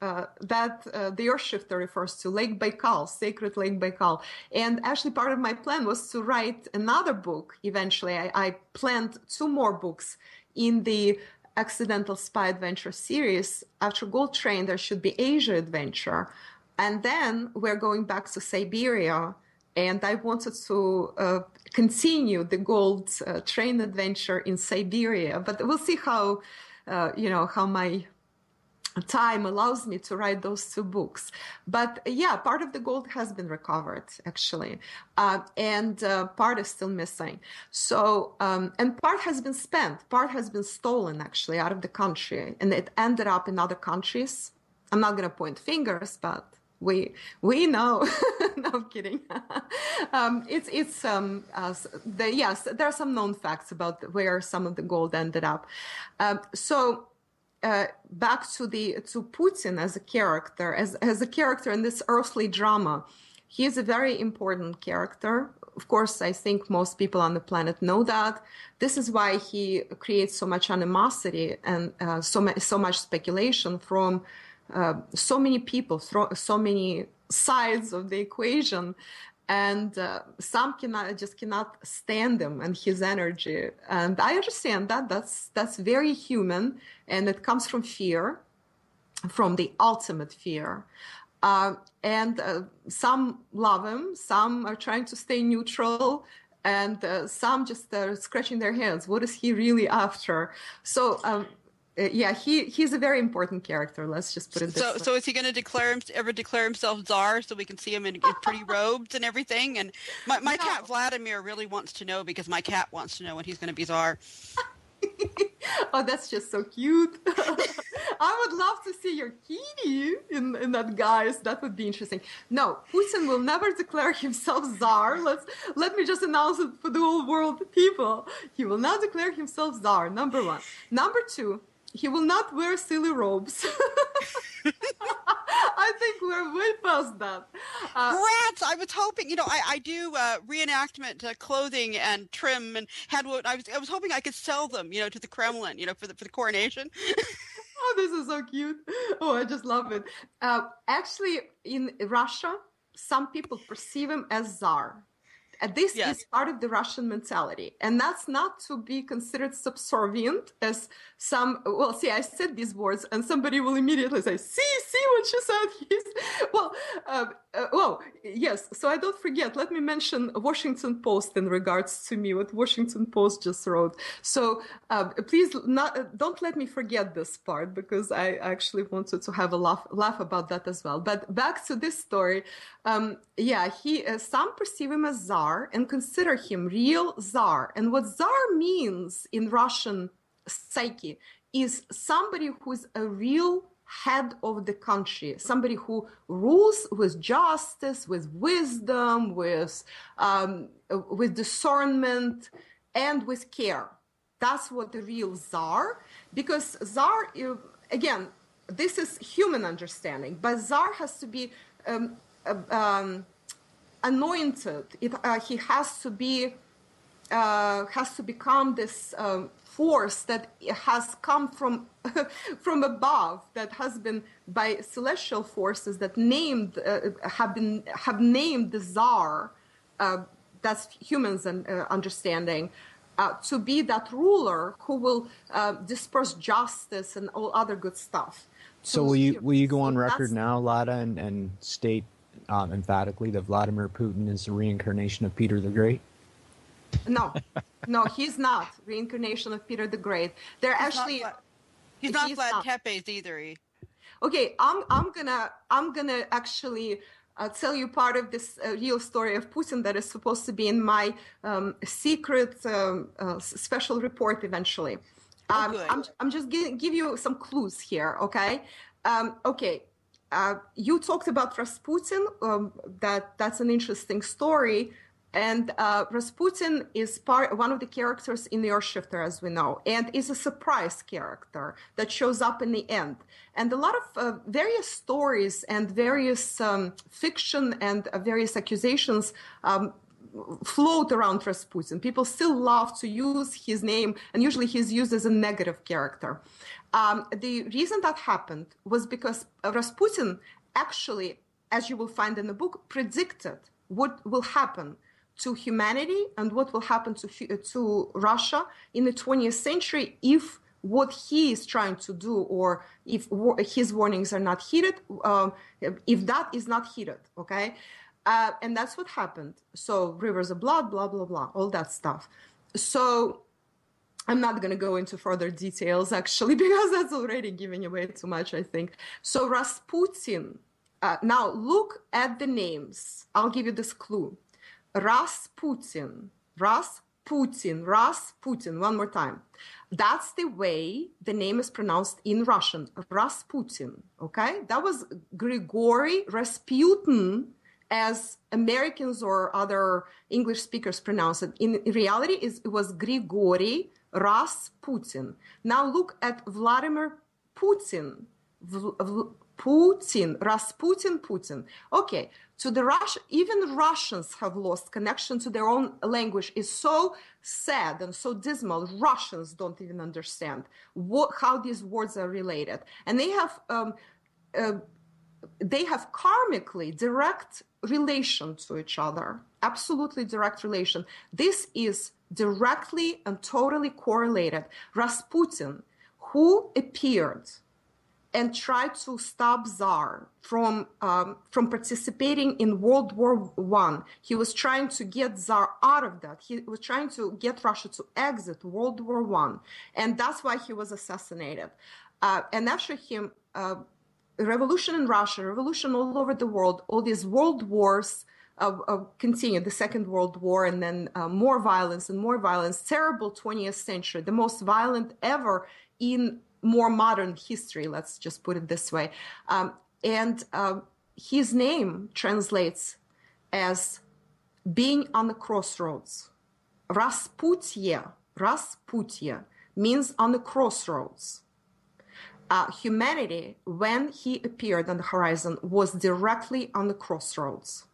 that the Earth Shifter refers to, Lake Baikal, Sacred Lake Baikal. And actually part of my plan was to write another book eventually. I planned 2 more books in the Accidental Spy Adventure series. After Gold Train, there should be Asia Adventure. And then we're going back to Siberia. And I wanted to continue the Gold Train adventure in Siberia. But we'll see how, how my time allows me to write those 2 books. But yeah, part of the gold has been recovered, actually. And part is still missing. So, and part has been spent. Part has been stolen, actually, out of the country. And it ended up in other countries. I'm not going to point fingers, but we know. No, I'm kidding. Yes, there are some known facts about where some of the gold ended up. Back to Putin as a character, as a character in this earthly drama. He is a very important character. Of course, I think most people on the planet know that. This is why he creates so much animosity and so much speculation from so many people, so many sides of the equation. And some cannot stand him and his energy. And I understand that. That's very human. And it comes from fear, from the ultimate fear. And some love him. Some are trying to stay neutral. And some just are scratching their heads. What is he really after? So, yeah, he's a very important character. Let's just put it this way. So is he going to ever declare himself Tsar so we can see him in pretty robes and everything? And my cat Vladimir really wants to know, because my cat wants to know when he's going to be Tsar. Oh, that's just so cute. I would love to see your kitty in that guise. That would be interesting. No, Putin will never declare himself Tsar. Let me just announce it for the whole world people. He will not declare himself Tsar, number 1. Number 2, he will not wear silly robes. I think we're way past that. Rats! I was hoping, I do reenactment clothing and trim and handwoven. I was hoping I could sell them, to the Kremlin, for the coronation. Oh, this is so cute. Oh, I just love it. Actually, in Russia, some people perceive him as Tsar. This is part of the Russian mentality. And that's not to be considered subservient as some, well, see, I said these words and somebody will immediately say, see what she said. Well, yes. So I don't forget, let me mention Washington Post in regards to me, what Washington Post just wrote. So please don't let me forget this part, because I actually wanted to have a laugh about that as well. But back to this story. Some perceive him as Tsar and consider him real Tsar. And what Tsar means in Russian psyche is somebody who is a real head of the country, somebody who rules with justice, with wisdom, with discernment, and with care. That's what the real czar, because czar, again, this is human understanding, but czar has to be anointed. He has to become this force that has come from from above, that has been by celestial forces that have named the czar. That's humans' understanding. To be that ruler who will disperse justice and all other good stuff. So will you go on record now, Lada, and state emphatically that Vladimir Putin is the reincarnation of Peter the Great? No, he's not reincarnation of Peter the Great. He's not Vlad Tepes either. Okay, I'm gonna actually tell you part of this real story of Putin that is supposed to be in my secret special report eventually. I'm just give you some clues here, okay? You talked about Rasputin. That's an interesting story. And Rasputin is one of the characters in the Earthshifter, as we know, and is a surprise character that shows up in the end. And a lot of various stories and various fiction and various accusations float around Rasputin. People still love to use his name, and usually he's used as a negative character. The reason that happened was because Rasputin actually, as you will find in the book, predicted what will happen to humanity and what will happen to Russia in the 20th century if what he is trying to do, or if his warnings are not heeded, if that is not heeded, okay? And that's what happened. So rivers of blood, blah, blah, blah, all that stuff. So I'm not going to go into further details, actually, because that's already giving away too much, I think. So Rasputin, now look at the names. I'll give you this clue. Rasputin, one more time. That's the way the name is pronounced in Russian, Rasputin, okay? That was Grigory Rasputin, as Americans or other English speakers pronounce it. In reality, it was Grigory Rasputin. Now look at Vladimir Putin. Putin. Okay, to the even Russians have lost connection to their own language. It's so sad and so dismal. Russians don't even understand how these words are related, and they have karmically direct relation to each other. Absolutely direct relation. This is directly and totally correlated. Rasputin, who appeared and tried to stop Tsar from participating in World War I. He was trying to get Tsar out of that. He was trying to get Russia to exit World War I. And that's why he was assassinated. And after him, revolution in Russia, revolution all over the world, all these world wars continued, the Second World War, and then more violence and more violence. Terrible 20th century, the most violent ever in more modern history, let's just put it this way. And his name translates as being on the crossroads. Rasputye means on the crossroads. Humanity, when he appeared on the horizon, was directly on the crossroads.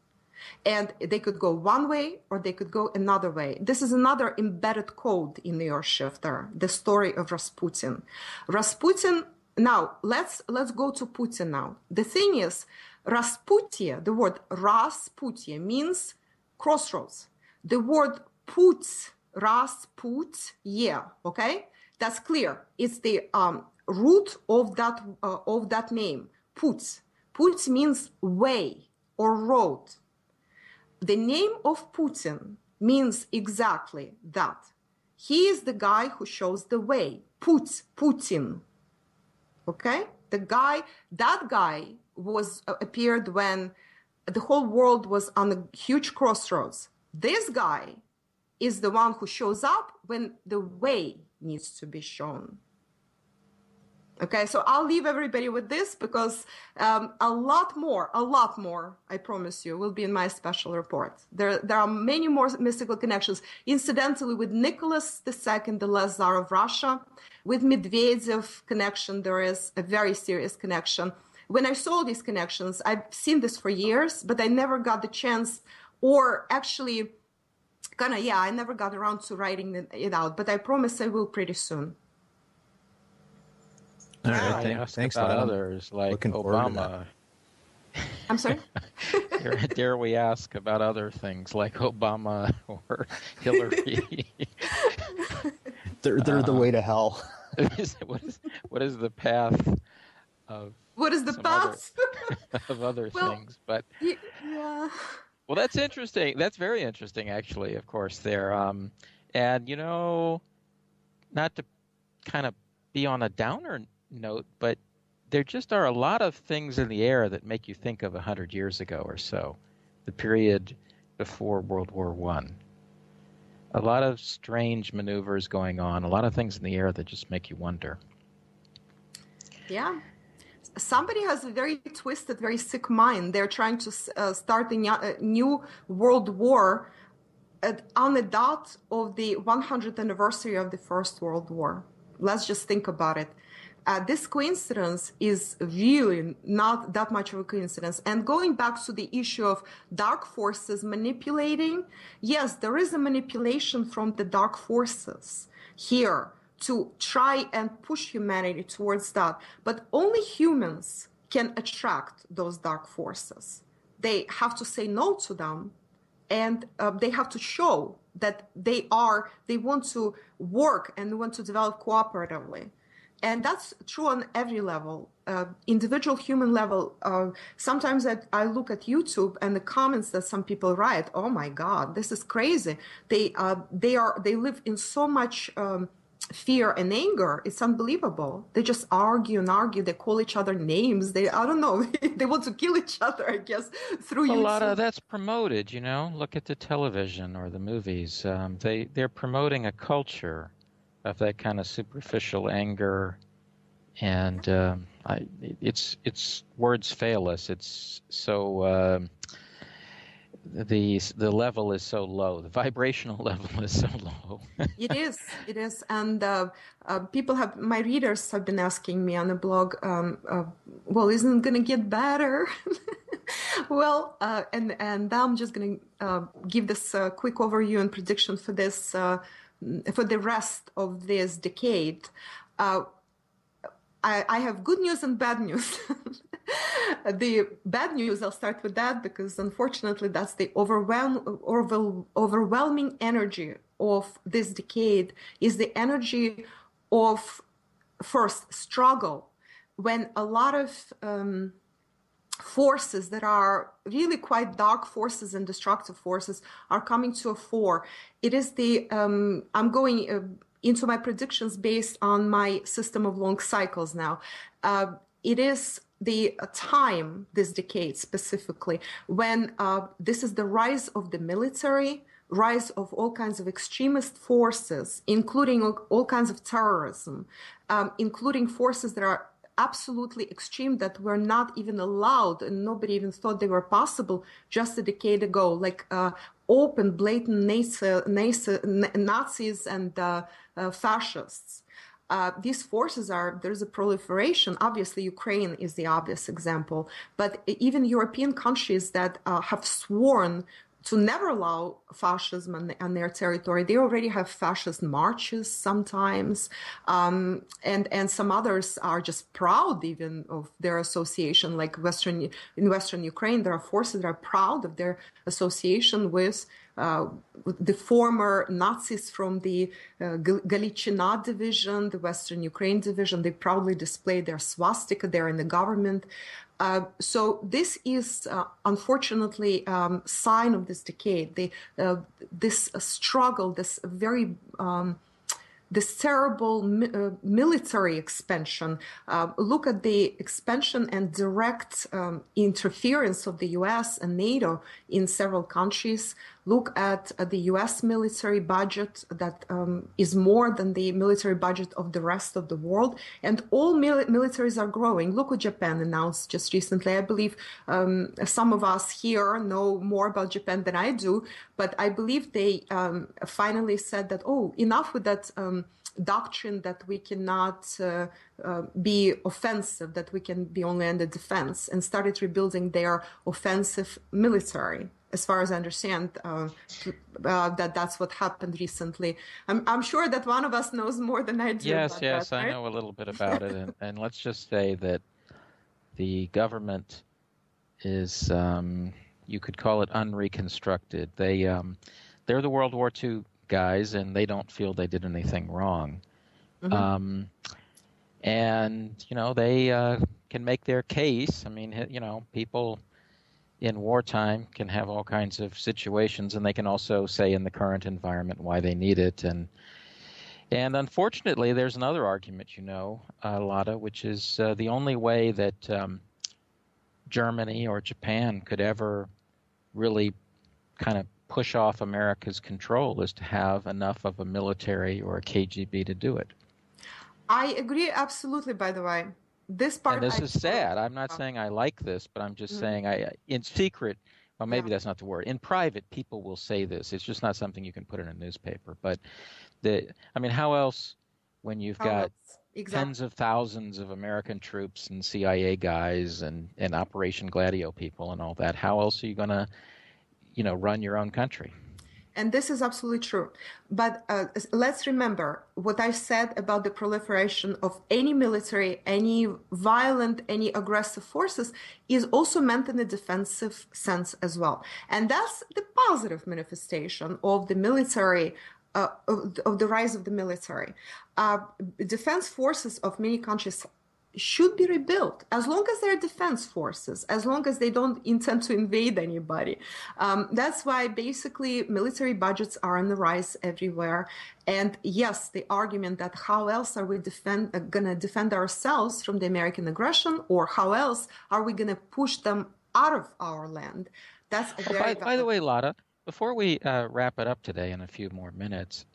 And they could go one way or they could go another way. This is another embedded code in the Earthshifter, the story of Rasputin. Now, let's go to Putin now. The thing is, Rasputye, the word Rasputye means crossroads. The word Rasputye, okay? That's clear. It's the root of that name, Put. Put means way or road. The name of Putin means exactly that. He is the guy who shows the way. Putin. Okay? That guy appeared when the whole world was on a huge crossroads. This guy is the one who shows up when the way needs to be shown. Okay, so I'll leave everybody with this because a lot more, I promise you, will be in my special report. There are many more mystical connections. Incidentally, with Nicholas II, the last Tsar of Russia, with Medvedev connection, there is a very serious connection. When I saw these connections, I've seen this for years, but I never got the chance, or actually, I never got around to writing it out, but I promise I will pretty soon. All right, thanks, about Lada. others like Looking forward to Obama. I'm sorry? Dare we ask about other things like Obama or Hillary? They're the way to hell. What is the path of What is the path? of other things? But yeah. Well, that's interesting. That's very interesting, actually. Of course, there. And not to kind of be on a downer note, but there just are a lot of things in the air that make you think of 100 years ago or so, the period before World War I. A lot of strange maneuvers going on, a lot of things in the air that just make you wonder. Yeah. Somebody has a very twisted, very sick mind. They're trying to start a new world war on the dot of the 100th anniversary of the First World War. Let's just think about it. This coincidence is really not that much of a coincidence. And going back to the issue of dark forces manipulating, yes, there is a manipulation from the dark forces here to try and push humanity towards that. But only humans can attract those dark forces. They have to say no to them, and they have to show that they want to work and want to develop cooperatively. And that's true on every level, individual human level. Sometimes I look at YouTube and the comments that some people write, oh my God, this is crazy. They live in so much fear and anger. It's unbelievable. They just argue and argue. They call each other names. I don't know. They want to kill each other, I guess, through YouTube. A lot of that's promoted, Look at the television or the movies. They're promoting a culture of that kind of superficial anger, and it's words fail us. It's so the level is so low. The vibrational level is so low. It is, and my readers have been asking me on the blog, well, isn't it going to get better? Well, and I'm just going to give this quick overview and prediction for this. For the rest of this decade. I have good news and bad news. The bad news, I'll start with that because unfortunately that's the overwhelming energy of this decade is the energy of first struggle, when a lot of forces that are really quite dark forces and destructive forces are coming to a fore. It is I'm going into my predictions based on my system of long cycles now. It is the time, this decade specifically, when this is the rise of the military, rise of all kinds of extremist forces, including all kinds of terrorism, including forces that are absolutely extreme that were not even allowed and nobody even thought they were possible just a decade ago, like open, blatant Nazis and fascists. These forces there's a proliferation. Obviously, Ukraine is the obvious example, but even European countries that have sworn to never allow fascism on their territory. They already have fascist marches sometimes, and some others are just proud even of their association. Like in Western Ukraine, there are forces that are proud of their association with the former Nazis from the Galician division, the Western Ukraine division. They proudly display their swastika there in the government. So this is unfortunately sign of this decade. This struggle, this very this terrible military expansion. Look at the expansion and direct interference of the U.S. and NATO in several countries. Look at the U.S. military budget that is more than the military budget of the rest of the world, and all militaries are growing. Look what Japan announced just recently. I believe some of us here know more about Japan than I do, but I believe they finally said that, oh, enough with that doctrine that we cannot be offensive, that we can be only under defense, and started rebuilding their offensive military. As far as I understand, that's what happened recently. I'm sure that one of us knows more than I do. Yes, about yes, that, right? I know a little bit about it, and let's just say that the government is, you could call it unreconstructed. They're the World War II guys, and they don't feel they did anything wrong. Mm-hmm. And, they can make their case. I mean, people in wartime can have all kinds of situations, and they can also say in the current environment why they need it. And unfortunately, there's another argument, Lada, which is the only way that Germany or Japan could ever really kind of push off America's control is to have enough of a military or a KGB to do it. I agree absolutely, by the way. This part, and this is sad. I'm not saying I like this, but I'm just saying in secret, well, maybe that's not the word. In private, people will say this. It's just not something you can put in a newspaper. But how else, when you've got tens of thousands of American troops and CIA guys and Operation Gladio people and all that, how else are you going to, run your own country? And this is absolutely true. But let's remember what I said about the proliferation of any military, any violent, any aggressive forces is also meant in a defensive sense as well. And that's the positive manifestation of the military, of the rise of the military. Defense forces of many countries should be rebuilt as long as they're defense forces, as long as they don't intend to invade anybody. That's why basically military budgets are on the rise everywhere. And yes, the argument that how else are we going to defend ourselves from the American aggression, or how else are we going to push them out of our land? That's a very by the way, Lada, before we wrap it up today in a few more minutes,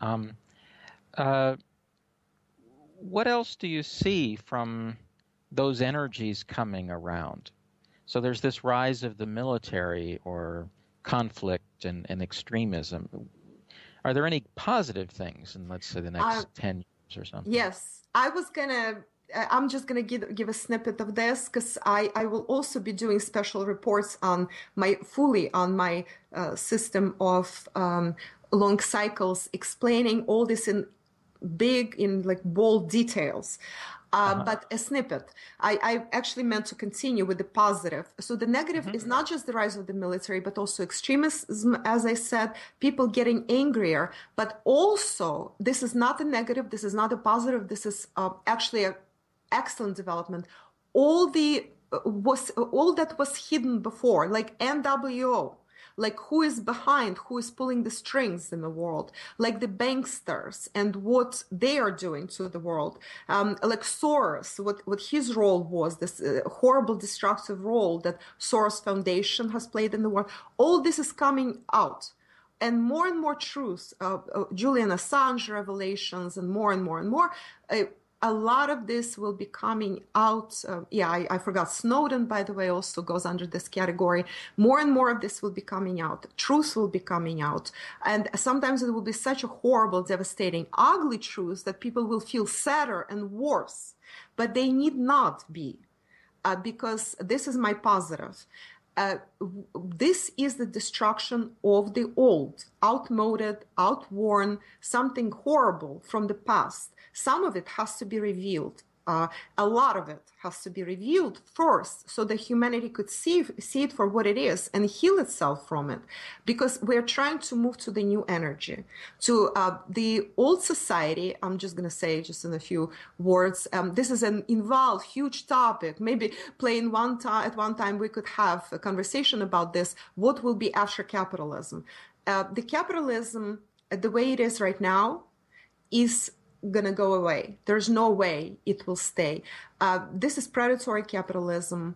what else do you see from those energies coming around? So there's this rise of the military or conflict and extremism. Are there any positive things in, let's say, the next 10 years or something? Yes. I'm just going to give a snippet of this, because I will also be doing special reports on my system of long cycles, explaining all this in bold details. But a snippet. I actually meant to continue with the positive. So the negative is not just the rise of the military, but also extremism, as I said, people getting angrier. But also, this is not a negative, this is not a positive, this is actually an excellent development. All that was hidden before, like NWO, like who is behind, who is pulling the strings in the world, like the banksters and what they are doing to the world, like Soros, what his role was, this horrible destructive role that Soros Foundation has played in the world. All this is coming out. And more truths, Julian Assange revelations, and more and more. A lot of this will be coming out. I forgot Snowden, by the way, also goes under this category. More and more of this will be coming out. Truth will be coming out. And sometimes it will be such a horrible, devastating, ugly truth that people will feel sadder and worse. But they need not be, because this is my positive. This is the destruction of the old, outmoded, outworn, something horrible from the past. Some of it has to be revealed. A lot of it has to be revealed first, so that humanity could see it for what it is and heal itself from it. Because we're trying to move to the new energy, to the old society. I'm just going to say just in a few words. This is an involved, huge topic. Maybe at one time we could have a conversation about this. What will be after capitalism? The capitalism, the way it is right now, is going to go away. There's no way it will stay. This is predatory capitalism.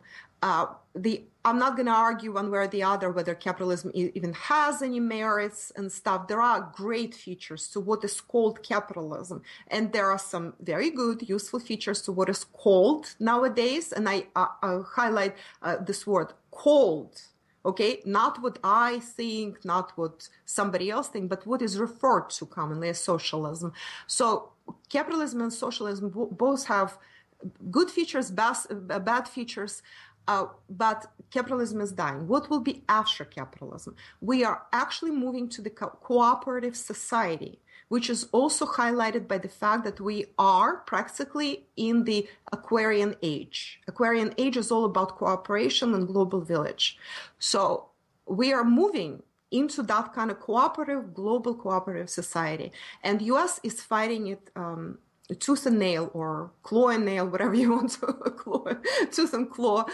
I'm not going to argue one way or the other whether capitalism even has any merits and stuff. There are great features to what is called capitalism, and there are some very good, useful features to what is called nowadays. And I highlight this word "called." Okay, not what I think, not what somebody else thinks, but what is referred to commonly as socialism. So capitalism and socialism both have good features, bad features, but capitalism is dying. What will be after capitalism? We are actually moving to the cooperative society, which is also highlighted by the fact that we are practically in the Aquarian age. Aquarian age is all about cooperation and global village. So we are moving into that kind of cooperative, global cooperative society. And US is fighting it tooth and nail, or claw and nail, whatever you want to claw, tooth and claw.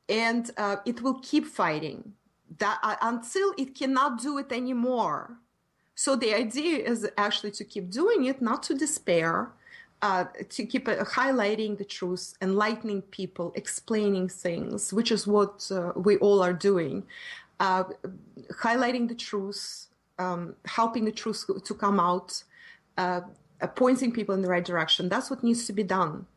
And it will keep fighting that until it cannot do it anymore. So the idea is actually to keep doing it, not to despair, to keep highlighting the truth, enlightening people, explaining things, which is what we all are doing. Highlighting the truth, helping the truth to come out, pointing people in the right direction. That's what needs to be done,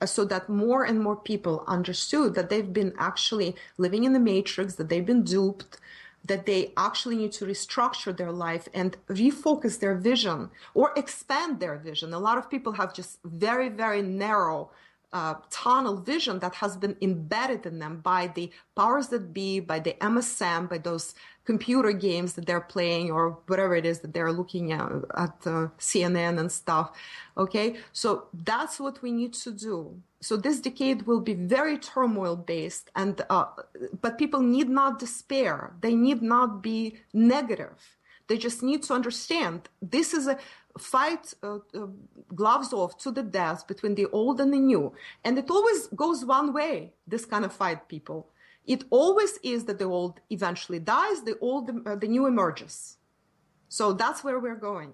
so that more and more people understood that they've been actually living in the matrix, that they've been duped, that they actually need to restructure their life and refocus their vision or expand their vision. A lot of people have just very, very narrow tunnel vision that has been embedded in them by the powers that be, by the MSM, by those computer games that they're playing, or whatever it is that they're looking at CNN and stuff. Okay, so that's what we need to do. So this decade will be very turmoil based, and but people need not despair. They need not be negative. They just need to understand this is a fight, gloves off to the death between the old and the new. And it always goes one way, this kind of fight, people. It always is that the old eventually dies, the new emerges. So that's where we're going.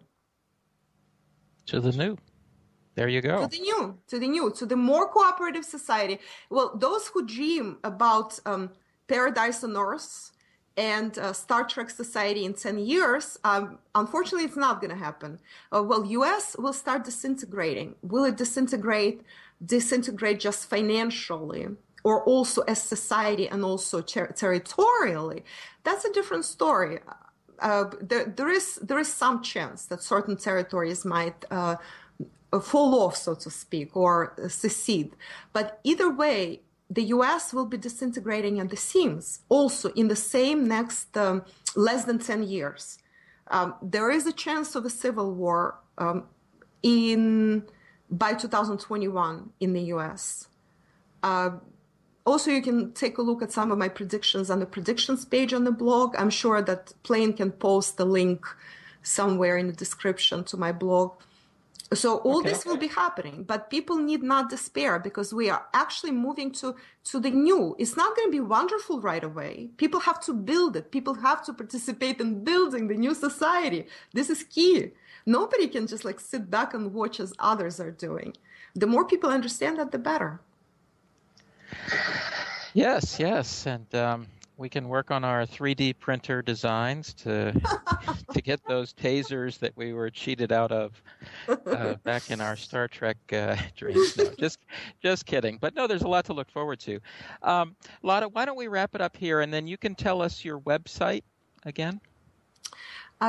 To the new. There you go. To the more cooperative society. Well, those who dream about paradise on Earth and Star Trek society in 10 years, unfortunately, it's not going to happen. Well, U.S. will start disintegrating. Will it disintegrate just financially, or also as society and also territorially? That's a different story. There is some chance that certain territories might fall off, so to speak, or secede. But either way, the U.S. will be disintegrating at the seams also in the same next less than 10 years. There is a chance of a civil war by 2021 in the U.S. Also, you can take a look at some of my predictions on the predictions page on the blog. I'm sure that Plain can post the link somewhere in the description to my blog. So all this will be happening, but people need not despair, because we are actually moving to the new. It's not going to be wonderful right away. People have to build it. People have to participate in building the new society. This is key. Nobody can just sit back and watch as others are doing. The more people understand that, the better. Yes, and we can work on our 3D printer designs to get those tasers that we were cheated out of back in our Star Trek dreams. No, just kidding. But no, there's a lot to look forward to. Lada, why don't we wrap it up here, and then you can tell us your website again?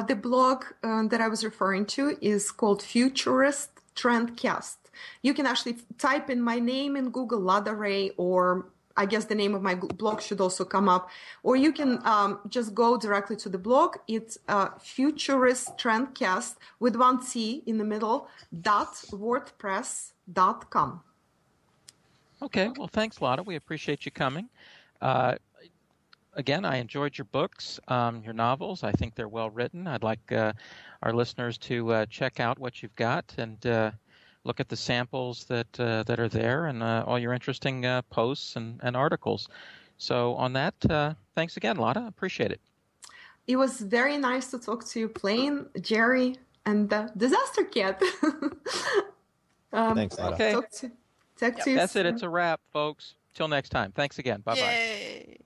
The blog that I was referring to is called Futurist Trendcast. You can actually type in my name in Google, Lada Ray, or I guess the name of my blog should also come up. Or you can just go directly to the blog. It's Futurist Trendcast with one T in the middle, .wordpress.com. Okay, well, thanks, Lada. We appreciate you coming. Again, I enjoyed your books, your novels. I think they're well written. I'd like our listeners to check out what you've got and look at the samples that are there and all your interesting posts and articles. So on that, thanks again, Lada. Appreciate it. It was very nice to talk to you, Plain, Jerry, and Disaster Cat. Thanks, Lada. Okay. Talk to you That's soon. it. It's a wrap, folks. Till next time. Thanks again. Bye-bye. Yay.